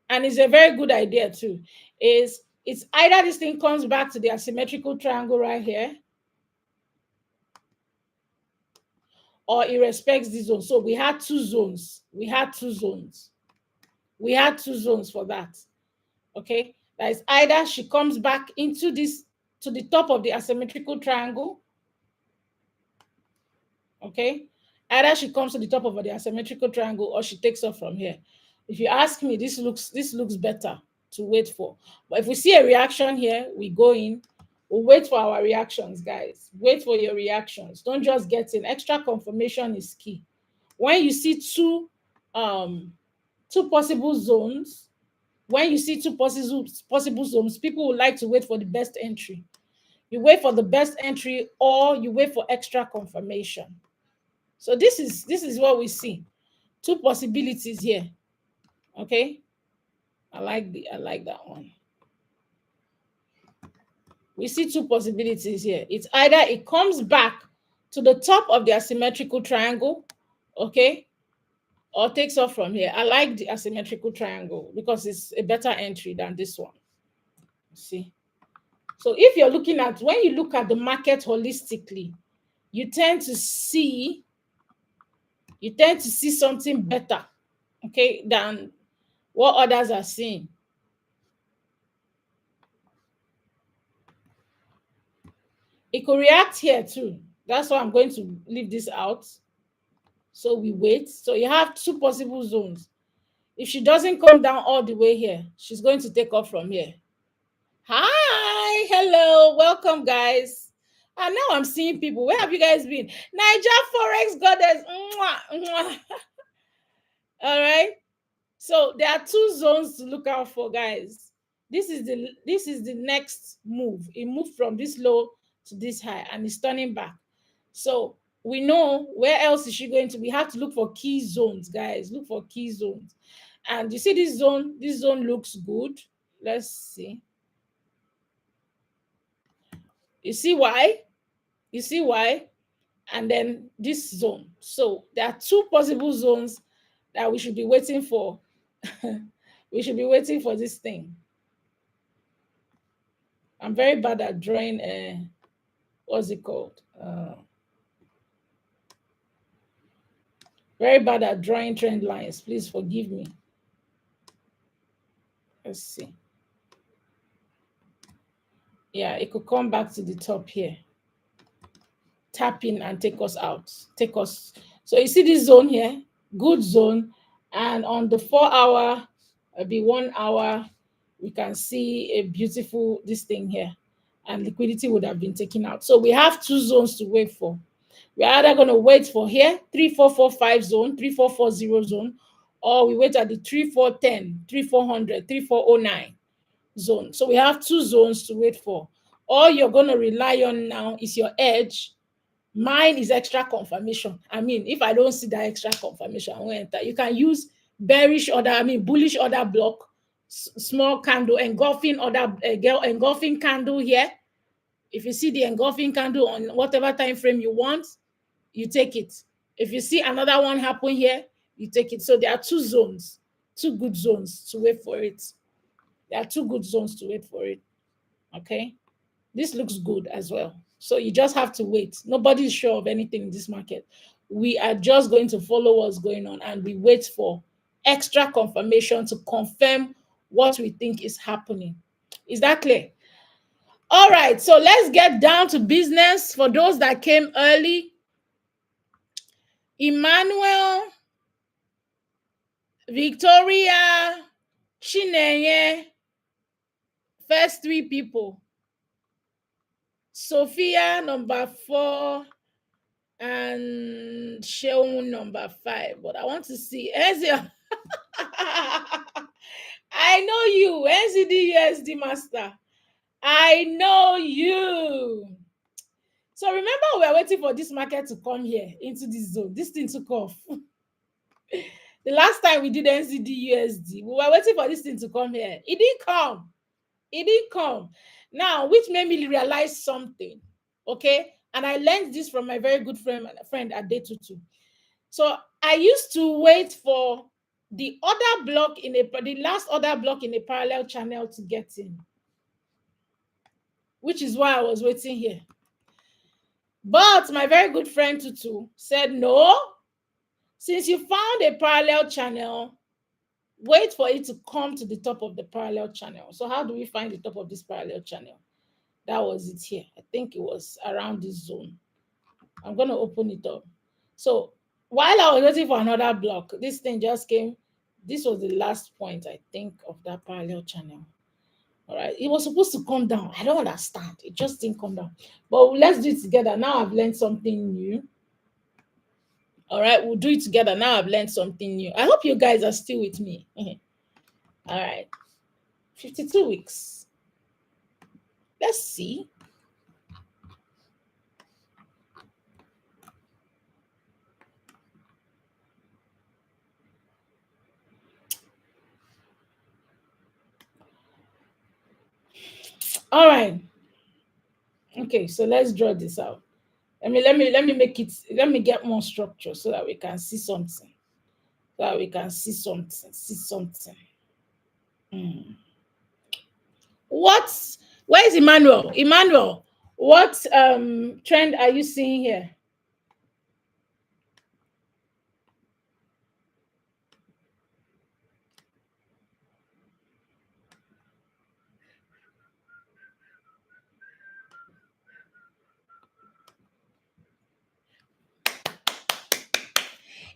and it's a very good idea too, is it's either this thing comes back to the asymmetrical triangle right here, or it respects this zone. So we had two zones. We had two zones for that. Okay, that is either she comes back into this, to the top of the asymmetrical triangle. Okay, either she comes to the top of the asymmetrical triangle, or she takes off from here. If you ask me, this looks better to wait for. But if we see a reaction here, we go in. We'll wait for our reactions, guys. Wait for your reactions. Don't just get in. Extra confirmation is key. When you see two possible zones, possible zones, people would like to wait for the best entry. You wait for the best entry, or you wait for extra confirmation. So this is what we see. Two possibilities here. Okay, I like that one. We see two possibilities here. It's either it comes back to the top of the asymmetrical triangle, okay, or takes off from here. I like the asymmetrical triangle because it's a better entry than this one. See, so if you're looking at, when you look at the market holistically, you tend to see something better, okay, than what others are seeing. It could react here too. That's why I'm going to leave this out. So we wait. So you have two possible zones. If she doesn't come down all the way here, she's going to take off from here. Hi, hello, welcome, guys. And now I'm seeing people. Where have you guys been? Niger Forex Goddess. Mwah, mwah. All right. So there are two zones to look out for, guys. This is the next move. It moved from this low to this high, and it's turning back. So we know where else is she going to. We have to look for key zones, guys. Look for key zones. And you see this zone. This zone looks good. Let's see. You see why? You see why? And then this zone. So there are two possible zones that we should be waiting for. We should be waiting for this thing. I'm very bad at drawing what's it called? Very bad at drawing trend lines. Please forgive me. Let's see. Yeah, it could come back to the top here. Tap in and take us out. Take us. So you see this zone here? Good zone. And on the 4 hour, be 1 hour, we can see a beautiful this thing here. And liquidity would have been taken out. So we have two zones to wait for. We're either going to wait for here, 3445 zone, 3440 zone, or we wait at the 3410, 3400, 3409 zone. So we have two zones to wait for. All you're going to rely on now is your edge. Mine is extra confirmation. I mean, if I don't see that extra confirmation, I won't enter. You can use bullish order block, small candle, engulfing candle here. If you see the engulfing candle on whatever time frame you want, you take it. If you see another one happen here, you take it. So there are two zones, two good zones to wait for it. There are two good zones to wait for it. Okay. This looks good as well. So you just have to wait. Nobody is sure of anything in this market. We are just going to follow what's going on, and we wait for extra confirmation to confirm what we think is happening. Is that clear? All right. So let's get down to business. For those that came early, Emmanuel, Victoria, Chinenye, first three people. Sophia, number 4, and Sheung, number 5. But I want to see Ezia. I know you, NZD USD master. I know you. So remember, we are waiting for this market to come here into this zone. This thing took off. The last time we did NZD USD, we were waiting for this thing to come here. It didn't come. It didn't come. Now, which made me realize something. Okay. And I learned this from my very good friend at Day22. So I used to wait for the last order block in a parallel channel to get in, which is why I was waiting here. But my very good friend Tutu said, no, since you found a parallel channel, wait for it to come to the top of the parallel channel. So how do we find the top of this parallel channel? That was it here. I think it was around this zone. I'm going to open it up. So while I was waiting for another block, this thing just came. This was the last point, I think, of that parallel channel. All right. It was supposed to come down. I don't understand. It just didn't come down. But let's do it together. Now I've learned something new. All right. We'll do it together. Now I've learned something new. I hope you guys are still with me. All right. 52 weeks. Let's see. All right. Okay, so let's draw this out. Let me make it, let me get more structure so that we can see something. So that we can see something. See something. Hmm. What's Where is Emmanuel? Emmanuel, what trend are you seeing here?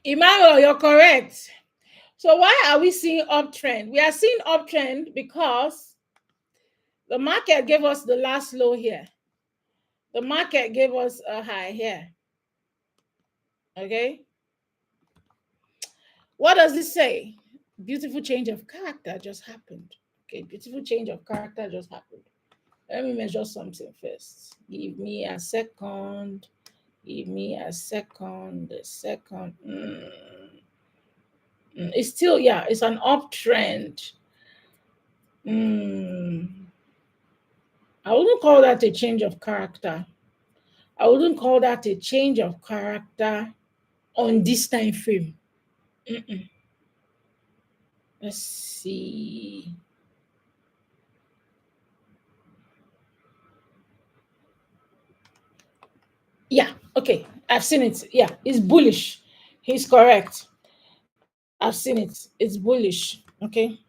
Emmanuel, you're correct. So why are we seeing uptrend? We are seeing uptrend because the market gave us the last low here. The market gave us a high here. Okay. What does this say? Beautiful change of character just happened. Okay, beautiful change of character just happened. Let me measure something first. Give me a second. Give me a second. A second. It's still, yeah, it's an uptrend. Mm, I wouldn't call that a change of character. I wouldn't call that a change of character on this time frame. Mm-mm. Let's see. Yeah, okay. I've seen it. Yeah, it's bullish. He's correct. I've seen it. It's bullish. Okay.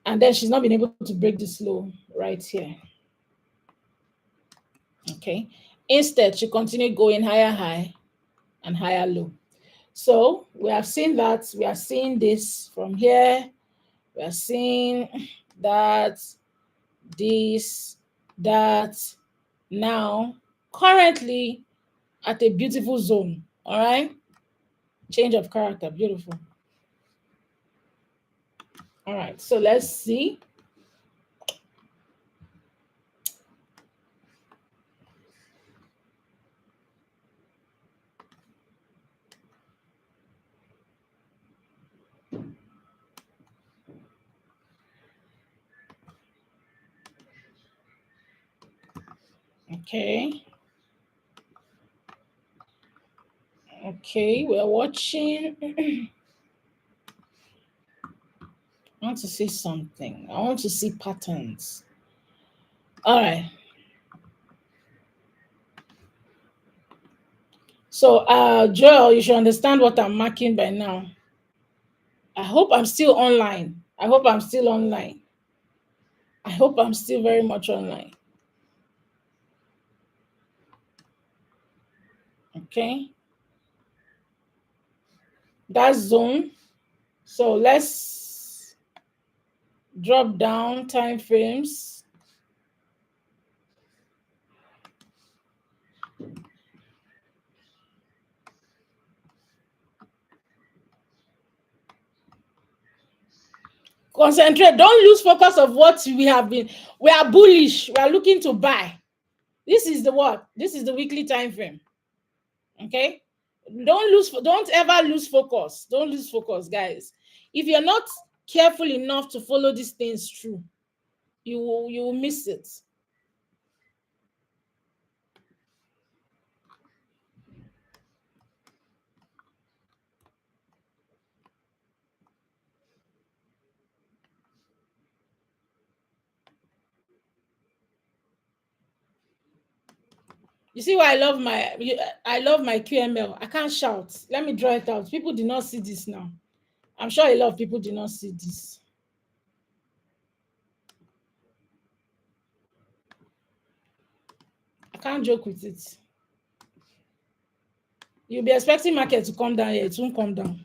And then she's not been able to break this low right here. Okay. Instead, she continued going higher high and higher low. So we have seen that. We are seeing this from here. We are seeing that, this, that. Now, currently at a beautiful zone. All right. Change of character. Beautiful. All right. So let's see. Okay. Okay. We're watching. I want to see something. I want to see patterns. All right. So, Joel, you should understand what I'm marking by now. I hope I'm still online. I hope I'm still online. I hope I'm still very much online. Okay. That zone. So let's drop down time frames. Concentrate. Don't lose focus of what we have been. We are bullish. We are looking to buy. This is the what? This is the weekly time frame. Okay. Don't ever lose focus. Don't lose focus, guys. If you're not careful enough to follow these things through, you will miss it. You see why I love my QML. I can't shout. Let me draw it out. People did not see this now. I'm sure a lot of people did not see this. I can't joke with it. You'll be expecting market to come down here. It won't come down.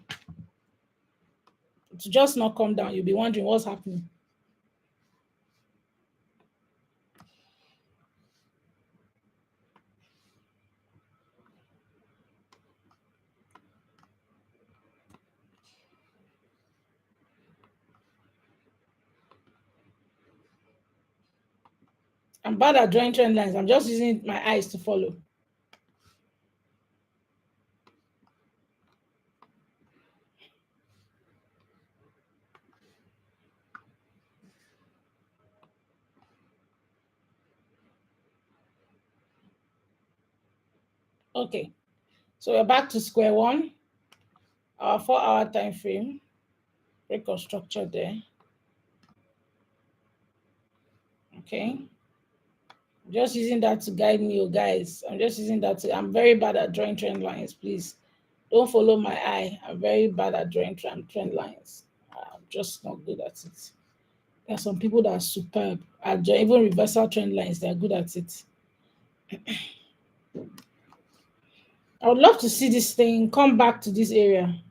To just not come down. You'll be wondering what's happening. I'm bad at drawing trend lines. I'm just using my eyes to follow. Okay, so we're back to square one. Our 4-hour time frame. Break of structure there. Okay. Just using that to guide me, you guys. I'm just using that to, I'm very bad at drawing trend lines. Please don't follow my eye. I'm very bad at drawing trend lines. I'm just not good at it. There are some people that are superb at even reversal trend lines. They're good at it. I would love to see this thing come back to this area.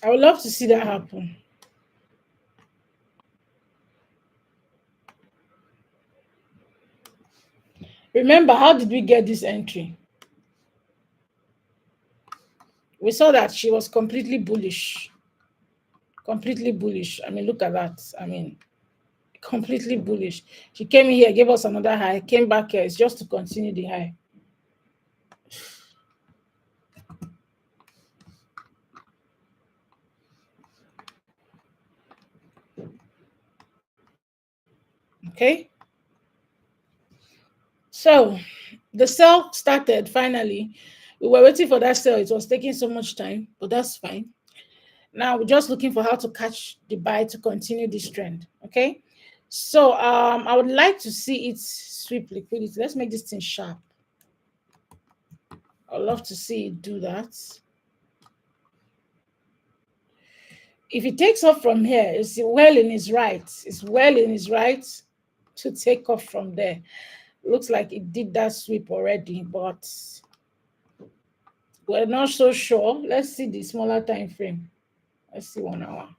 I would love to see that happen. Remember, how did we get this entry? We saw that she was completely bullish. Completely bullish. I mean, look at that. I mean, completely bullish. She came in here, gave us another high, came back here. It's just to continue the high. Okay. So the sell started finally. We were waiting for that sell. It was taking so much time, but that's fine. Now we're just looking for how to catch the buy to continue this trend. Okay. So I would like to see it sweep liquidity. Let's make this thing sharp. I'd love to see it do that. If it takes off from here, it's well in his right. It's well in his right to take off from there. Looks like it did that sweep already, but we're not so sure. Let's see the smaller time frame. Let's see 1 hour.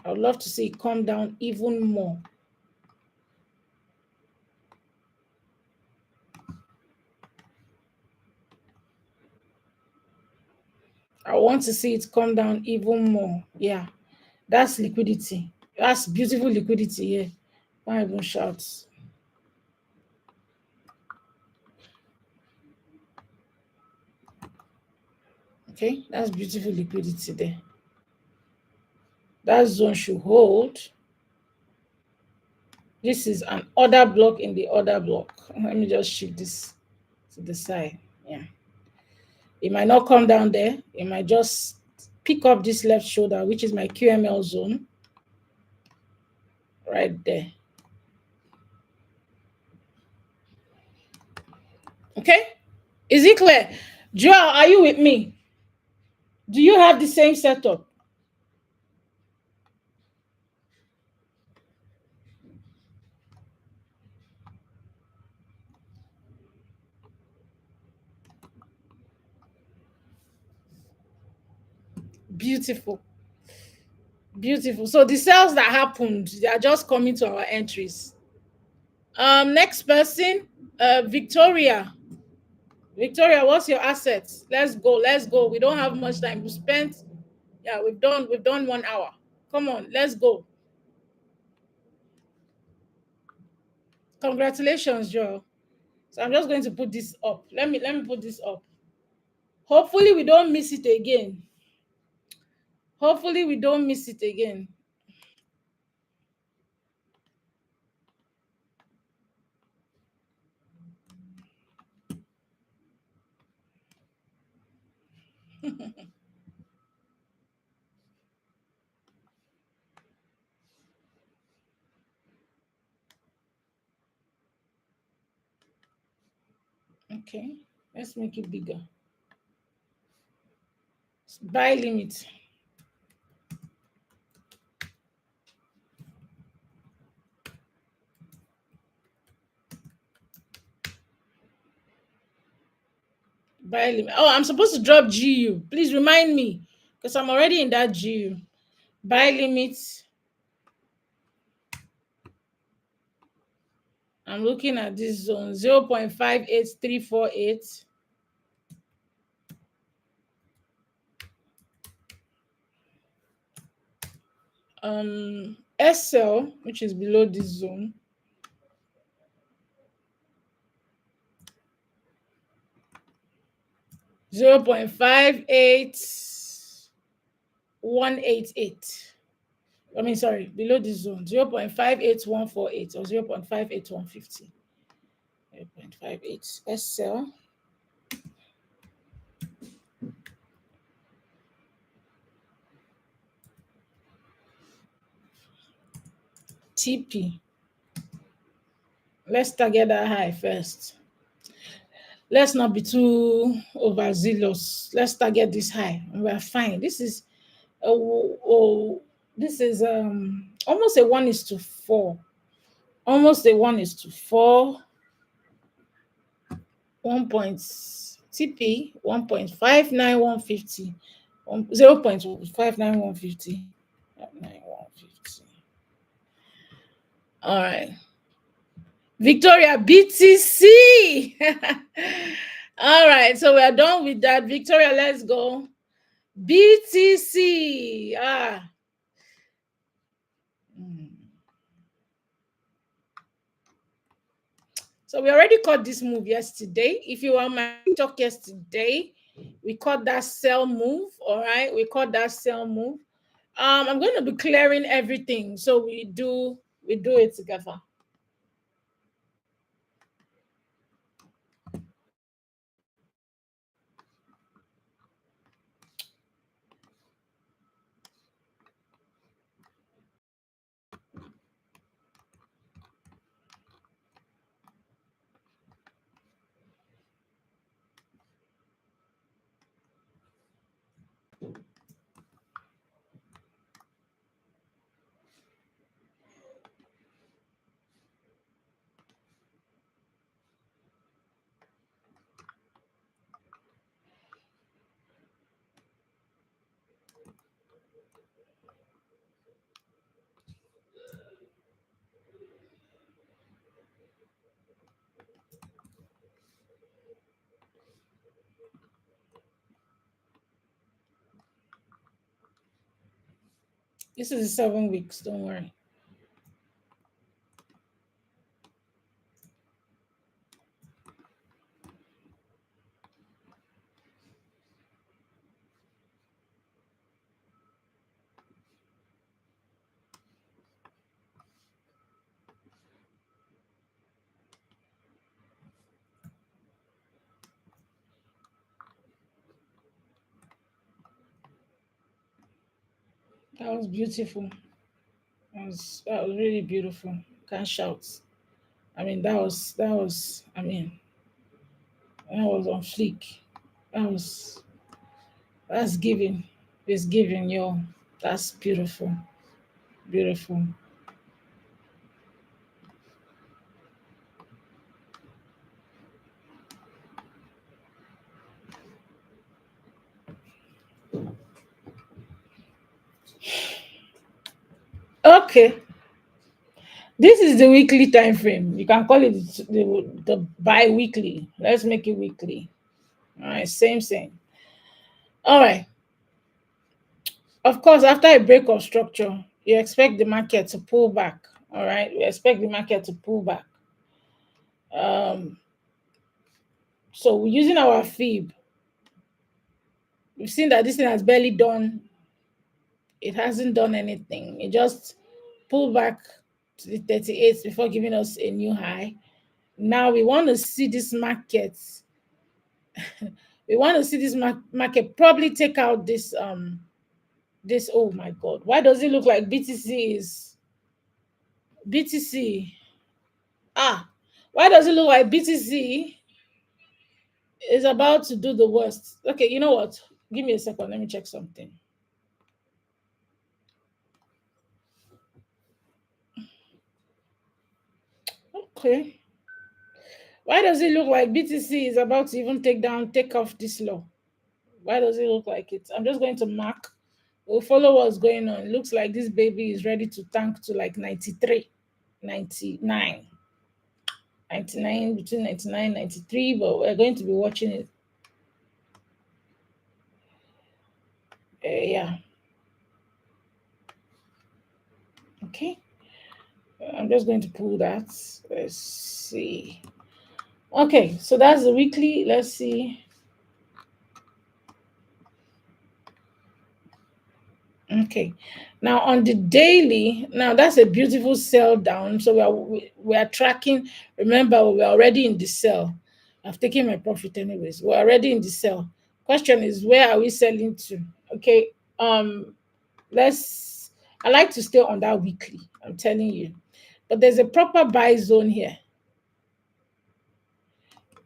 I would love to see it come down even more. I want to see it come down even more. Yeah, that's liquidity. That's beautiful liquidity here. Can't even shout. Okay, that's beautiful liquidity there. That zone should hold. This is an order block in the order block. Let me just shift this to the side. Yeah. It might not come down there. It might just pick up this left shoulder, which is my QML zone. Right there. Okay? Is it clear? Joel, are you with me? Do you have the same setup? Beautiful. Beautiful. So the sales that happened, they are just coming to our entries. Next person, Victoria. Victoria, what's your assets? Let's go. Let's go. We don't have much time. We spent, yeah, we've done 1 hour. Come on, let's go. Congratulations, Joe. So I'm just going to put this up. Let me put this up. Hopefully we don't miss it again. Hopefully we don't miss it again. Okay, let's make it bigger. Buy limit. Buy limit. Oh, I'm supposed to drop GU. Please remind me because I'm already in that GU. Buy limit. I'm looking at this zone 0.58348. SL, which is below this zone, 0.58188. I mean, sorry, below this zone, 0.58148 or 0.58150. 0.58 SL. TP. Let's target that high first. Let's not be too overzealous. Let's target this high. We're fine. This is this is almost a 1:4. Almost a 1:4. 1 point TP 1.59150. 0.59150. All right. Victoria BTC. All right, so we are done with that. Victoria, let's go. BTC. So we already caught this move yesterday. If you were on my talk yesterday, we caught that sell move. All right, we caught that sell move. I'm going to be clearing everything, so we do it together. This is 7 weeks. Don't worry. That was beautiful. That was really beautiful. Can't shout. I mean, that was that was on fleek. That's giving. It's giving, yo. That's beautiful. Beautiful. Okay. This is the weekly time frame. You can call it the bi-weekly. Let's make it weekly. All right, same. All right. Of course, after a break of structure, you expect the market to pull back. All right, we expect the market to pull back. So we're using our fib. We've seen that this thing has barely done. It hasn't done anything. It just pulled back to the 38 before giving us a new high. Now we want to see this market. We want to see this market probably take out this this. Oh my God, why does it look like BTC is BTC? Why does it look like BTC is about to do the worst? Okay, you know what? Give me a second. Let me check something. Okay. Why does it look like BTC is about to even take off this low? Why does it look like it? I'm just going to mark. We'll follow what's going on. It looks like this baby is ready to tank to like 93, 99. 99, between 99, 93, but we're going to be watching it. Yeah. Okay. I'm just going to pull that. Let's see. Okay, so that's the weekly. Let's see. Okay, now on the daily, now that's a beautiful sell down. So we are tracking. Remember, we're already in the sell. I've taken my profit anyways. We're already in the sell. Question is, where are we selling to? Okay, let's. I like to stay on that weekly. I'm telling you, but there's a proper buy zone here.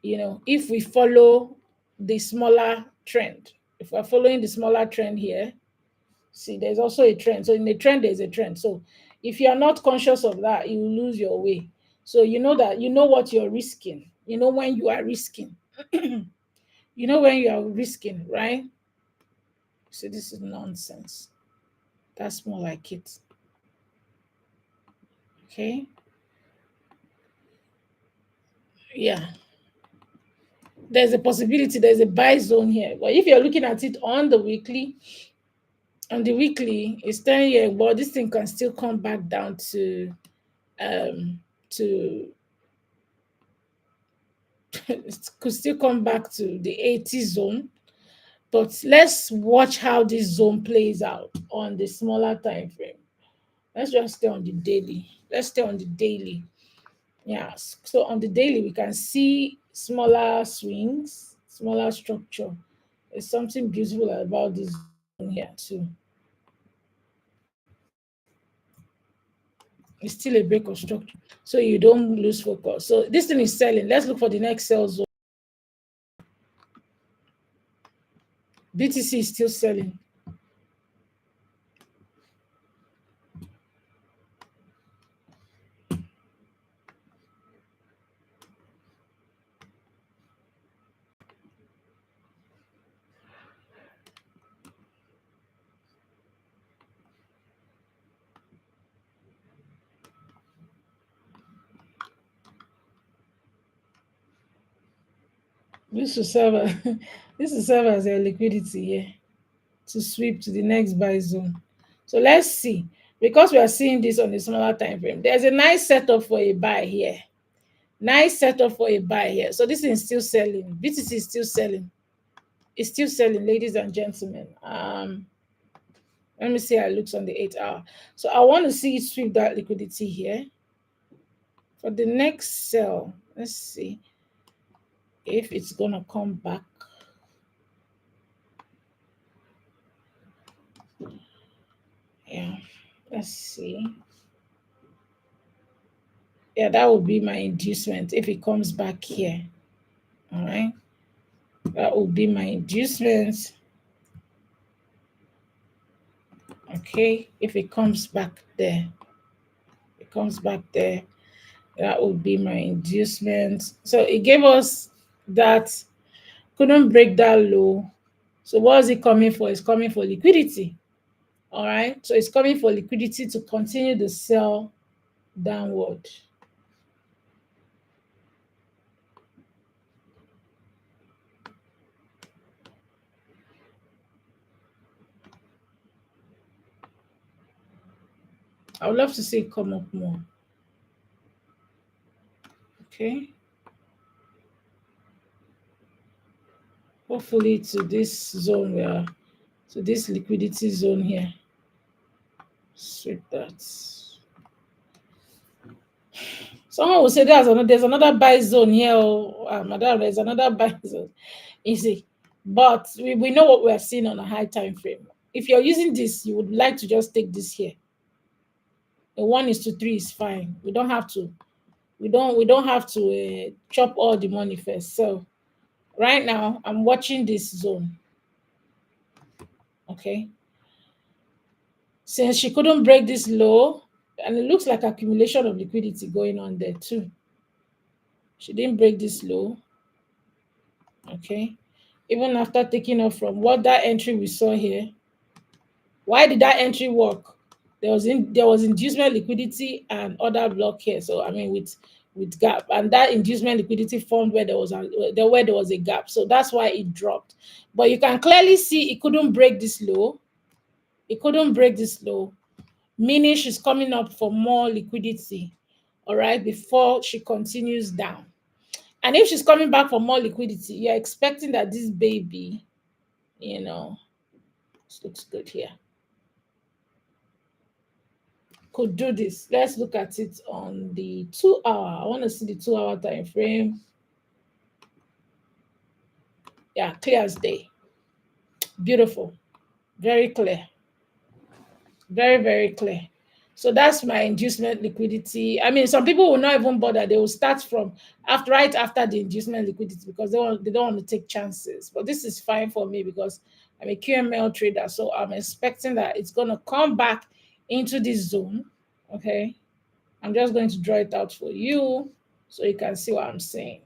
If we follow the smaller trend, if we're following the smaller trend here, see, there's also a trend. So in the trend, there's a trend. So if you are not conscious of that, you will lose your way. So you know that you know what you're risking. You know when you are risking. You know when you are risking, right? So this is nonsense. That's more like it. Okay. Yeah. There's a possibility, there's a buy zone here. But if you're looking at it on the weekly, it's telling you, well, this thing can still come back down um to it could still come back to the 80 zone. But let's watch how this zone plays out on the smaller time frame. Let's just stay on the daily. Let's stay on the daily. Yes. So on the daily, we can see smaller swings, smaller structure. There's something beautiful about this zone here too. It's still a break of structure. So you don't lose focus. So this thing is selling. Let's look for the next sell zone. BTC is still selling. This will serve as, this will serve as a liquidity here to sweep to the next buy zone. So let's see. Because we are seeing this on a smaller time frame, there's a nice setup for a buy here. Nice setup for a buy here. So this is still selling. BTC is still selling. It's still selling, ladies and gentlemen. Let me see how it looks on the 8 hour. So I want to see it sweep that liquidity here. For the next sell, let's see if it's gonna come back. Yeah, let's see. Yeah, that would be my inducement if it comes back here. All right, that would be my inducement. Okay, if it comes back there, it comes back there, that would be my inducement. So it gave us that, couldn't break that low. So what is it coming for? It's coming for liquidity. All right, so it's coming for liquidity to continue the sell downward. I would love to see it come up more. Okay. Hopefully to this zone where, to this liquidity zone here. Sweep that. Someone will say there's another buy zone here. Oh, madam, there's another buy zone. You see, but we know what we are seeing on a high time frame. If you're using this, you would like to just take this here. A 1:3 is fine. We don't have to. We don't have to chop all the money first. So right now, I'm watching this zone. Okay. Since she couldn't break this low, and it looks like accumulation of liquidity going on there too. She didn't break this low. Okay. Even after taking off from what that entry we saw here. Why did that entry work? There was inducement liquidity and other block here. So I mean, with gap, and that inducement liquidity formed where there was a gap. So that's why it dropped. But you can clearly see it couldn't break this low. It couldn't break this low, meaning she's coming up for more liquidity, all right, before she continues down. And if she's coming back for more liquidity, you're expecting that this baby, you know, this looks good here, could do this. Let's look at it on the 2 hour. I want to see the 2 hour time frame. Yeah, clear as day. Beautiful. Very clear. Very, very clear. So that's my inducement liquidity. I mean, some people will not even bother. They will start from right after the inducement liquidity because they don't want to take chances. But this is fine for me because I'm a QML trader. So I'm expecting that it's going to come back into this zone. Okay. I'm just going to draw it out for you so you can see what I'm saying.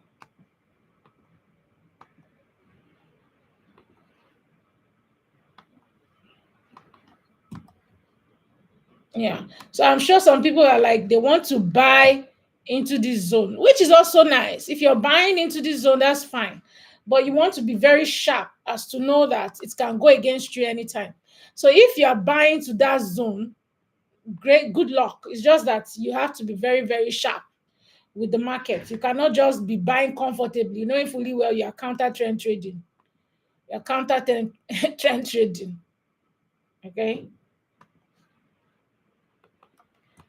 Yeah. So I'm sure some people are like, they want to buy into this zone, which is also nice. If you're buying into this zone, that's fine. But you want to be very sharp as to know that it can go against you anytime. So if you're buying to that zone, great, good luck. It's just that you have to be very, very sharp with the market. You cannot just be buying comfortably, knowing fully well you're counter trend trading. You're counter trend trading. Okay.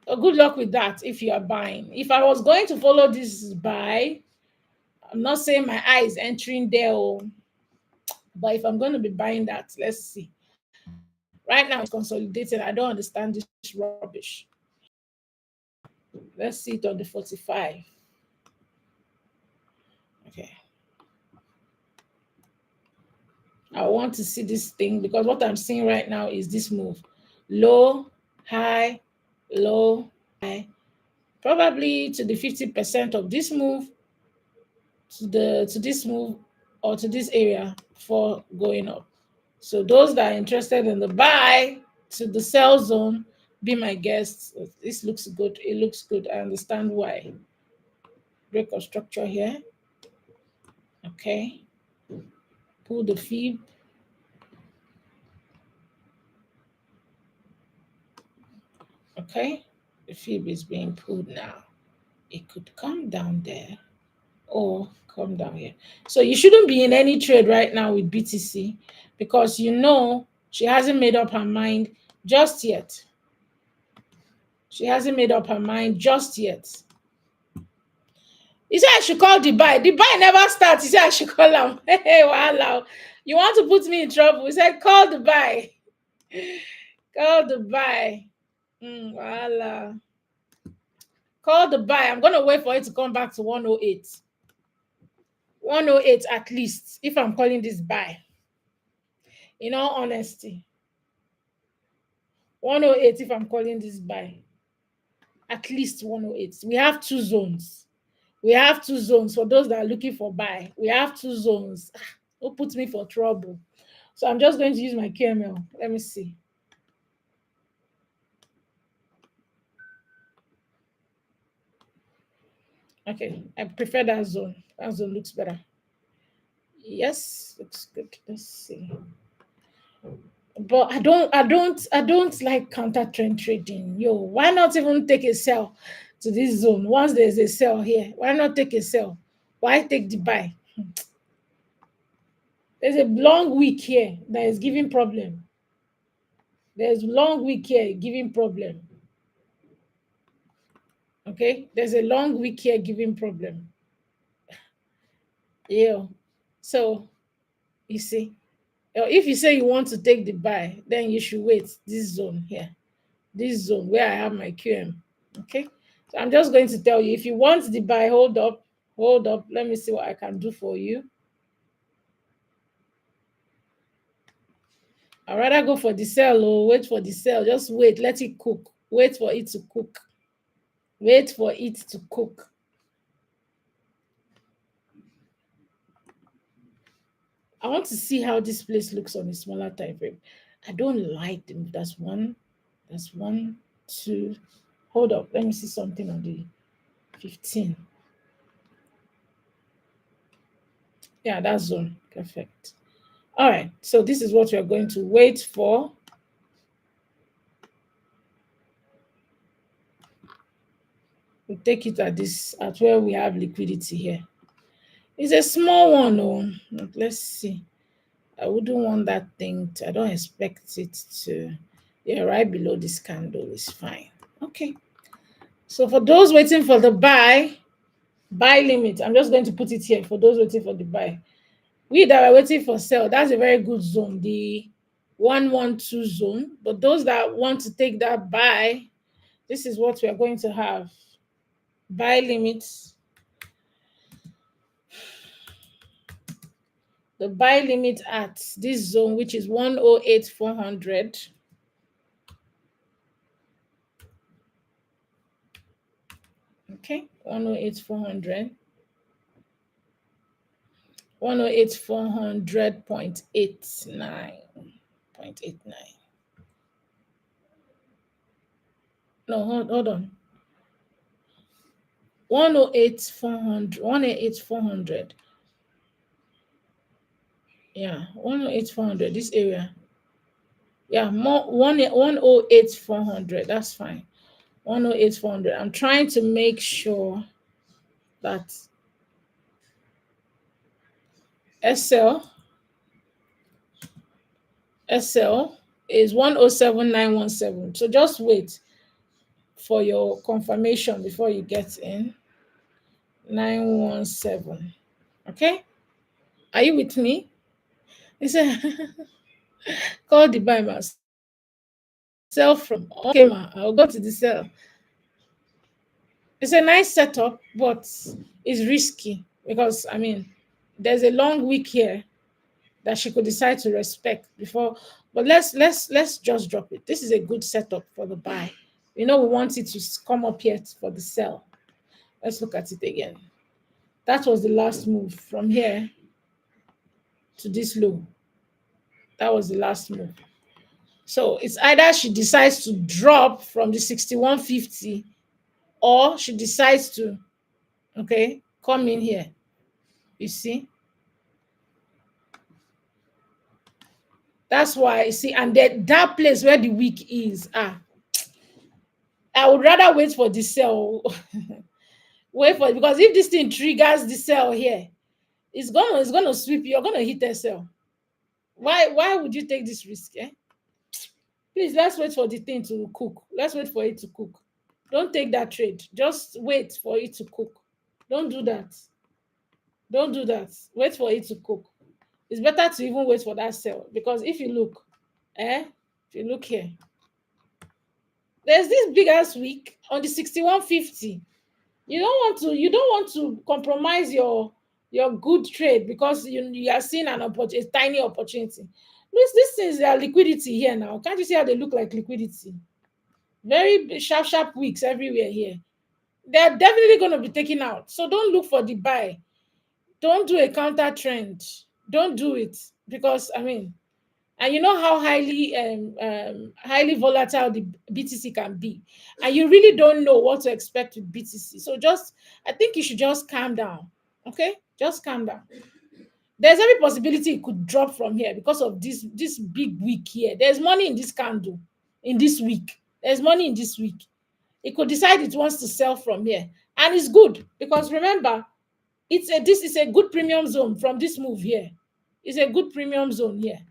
So good luck with that if you are buying. If I was going to follow this buy, I'm not saying my eye is entering there, but if I'm going to be buying that, let's see. Right now it's consolidating. I don't understand this rubbish. Let's see it on the 45. Okay. I want to see this thing because what I'm seeing right now is this move. Low, high, low, high. Probably to the 50% of this move, to this move or to this area for going up. So those that are interested in the buy to the sell zone, be my guests. This looks good. It looks good. I understand why. Break of structure here. Okay. Pull the fib. Okay. The fib is being pulled now. It could come down there or come down here. So you shouldn't be in any trade right now with BTC because you know she hasn't made up her mind just yet. She hasn't made up her mind just yet. He said I should call the buy. The buy never starts. He said I should call him. Hey, wow. You want to put me in trouble? He said, call the buy. Call the buy. Voila. Call the buy. I'm going to wait for it to come back to 108. 108 at least, if I'm calling this buy. In all honesty. 108 if I'm calling this buy. At least 108. We have two zones. We have two zones for those that are looking for buy. We have two zones. Who puts me for trouble? So I'm just going to use my QML. Let me see. Okay, I prefer that zone. That zone looks better. Yes, looks good. Let's see. But I don't like counter trend trading. Yo, why not even take a sell to this zone? Once there's a sell here, why not take a sell? Why take the buy? There's a long week here that is giving problem. There's long week here giving problem. Okay, there's a long week here giving problem. Yeah. So you see, if you say you want to take the buy, then you should wait this zone here, this zone where I have my QM. Okay. So I'm just going to tell you if you want the buy, hold up, hold up. Let me see what I can do for you. I'd rather go for the sell or wait for the sell. Just wait, let it cook. Wait for it to cook. Wait for it to cook. I want to see how this place looks on a smaller time frame. I don't like them. That's one. That's one, two. Hold up. Let me see something on the 15. Yeah, that's zone. Perfect. All right. So this is what we are going to wait for. We'll take it at this at where we have liquidity here. It's a small one, oh. But let's see. I wouldn't want that thing to, I don't expect it to. Yeah, right below this candle is fine. Okay. So for those waiting for the buy limit, I'm just going to put it here for those waiting for the buy. We that are waiting for sell, that's a very good zone, the 112 zone. But those that want to take that buy, this is what we are going to have. Buy limits. The buy limit at this zone, which is 108,400. Okay, 108,400. 108,400.89. 0.89. No, hold on. 108,400. 108,400. Yeah, 108,400. This area. Yeah, more 108,400. That's fine. 108,400. I'm trying to make sure that SL SL is 107,917. So just wait for your confirmation before you get in. 917. Okay? Are you with me? He said, call the buy ma. Sell from. Okay, ma. I'll go to the sell. It's a nice setup, but it's risky because there's a long week here that she could decide to respect before. But let's just drop it. This is a good setup for the buy. We want it to come up here for the sell. Let's look at it again. That was the last move from here to this low. That was the last move. So it's either she decides to drop from the 6150 or she decides to, okay, come in here. You see? That's why, you see, and that place where the wick is, I would rather wait for the sell. Wait for it, because if this thing triggers the sell here, it's gonna sweep you. You're gonna hit a sell. Why would you take this risk? Eh? Please, let's wait for the thing to cook. Let's wait for it to cook. Don't take that trade. Just wait for it to cook. Don't do that. Don't do that. Wait for it to cook. It's better to even wait for that sell, because if you look, if you look here, there's this big ass wick on the 6150. You don't want to compromise your good trade because you are seeing a tiny opportunity. These things are liquidity here now. Can't you see how they look like liquidity? Very sharp wicks everywhere here. They're definitely going to be taken out. So don't look for the buy. Don't do a counter trend. Don't do it, because and you know how highly volatile the BTC can be, and you really don't know what to expect with BTC. So I think you should just calm down. Okay, just calm down. There's every possibility it could drop from here because of this big week here. There's money in this candle in this week. There's money in this week. It could decide it wants to sell from here, and it's good because remember, this is a good premium zone from this move here. It's a good premium zone here.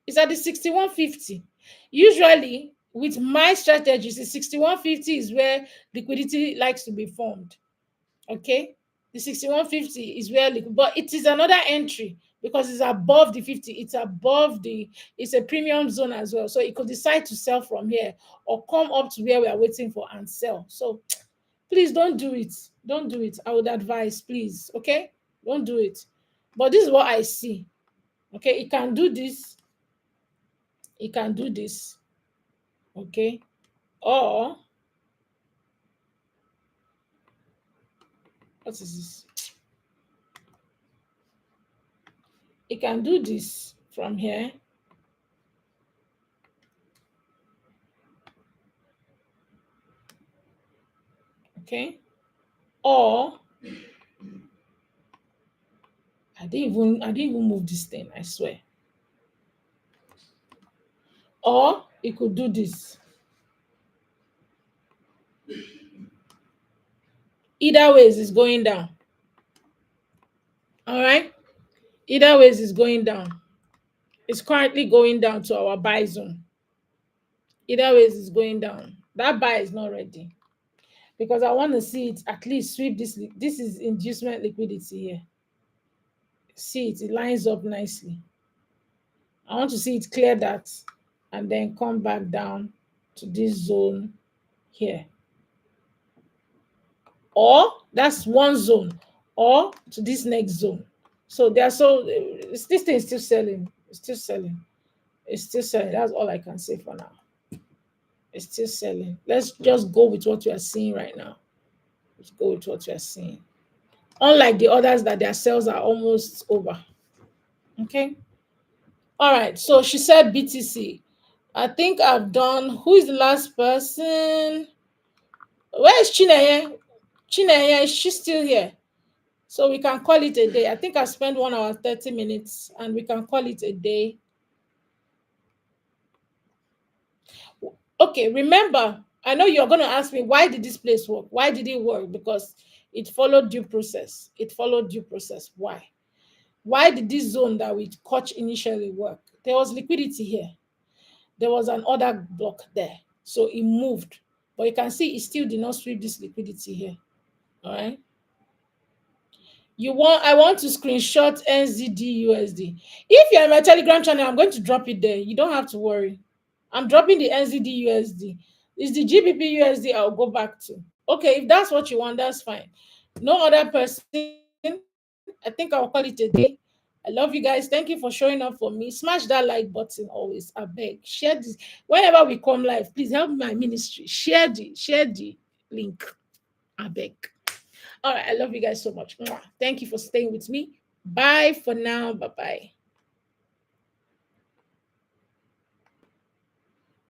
It's at the 6150. Usually, with my strategies, the 6150 is where liquidity likes to be formed. Okay, the 6150 is where, but it is another entry because it's above the 50. It's a premium zone as well. So it could decide to sell from here or come up to where we are waiting for and sell. So please don't do it. Don't do it. I would advise, please. Okay, don't do it. But this is what I see. Okay, it can do this. It can do this. Okay, or what is this? It can do this from here. Okay, or I didn't even move this thing, I swear. Or it could do this. Either ways is going down. All right. Either ways is going down. It's currently going down to our buy zone. Either ways is going down. That buy is not ready because I want to see it at least sweep this. This is inducement liquidity here. See it, it lines up nicely. I want to see it clear that and then come back down to this zone here. Or that's one zone, or to this next zone. So this thing is still selling. It's still selling. It's still selling. That's all I can say for now. It's still selling. Let's just go with what we are seeing right now. Let's go with what we are seeing. Unlike the others that their sales are almost over. Okay. All right. So she said BTC. I think I've done. Who is the last person? Where is Chineye? Chineye, is she still here? So we can call it a day. I think I spent 1 hour 30 minutes and we can call it a day. Okay, remember, I know you're going to ask me, why did this place work? Why did it work? Because it followed due process. It followed due process. Why? Why did this zone that we caught initially work? There was liquidity here. There was an order block there. So it moved. But you can see it still did not sweep this liquidity here. All right. I want to screenshot NZD USD. If you're in my Telegram channel, I'm going to drop it there. You don't have to worry. I'm dropping the NZD USD. It's the GBP USD I'll go back to. Okay, if that's what you want, that's fine. No other person. I think I'll call it a day. I love you guys. Thank you for showing up for me. Smash that like button always. I beg. Share this. Whenever we come live, please help my ministry. Share the link. I beg. All right. I love you guys so much. Mwah. Thank you for staying with me. Bye for now. Bye bye.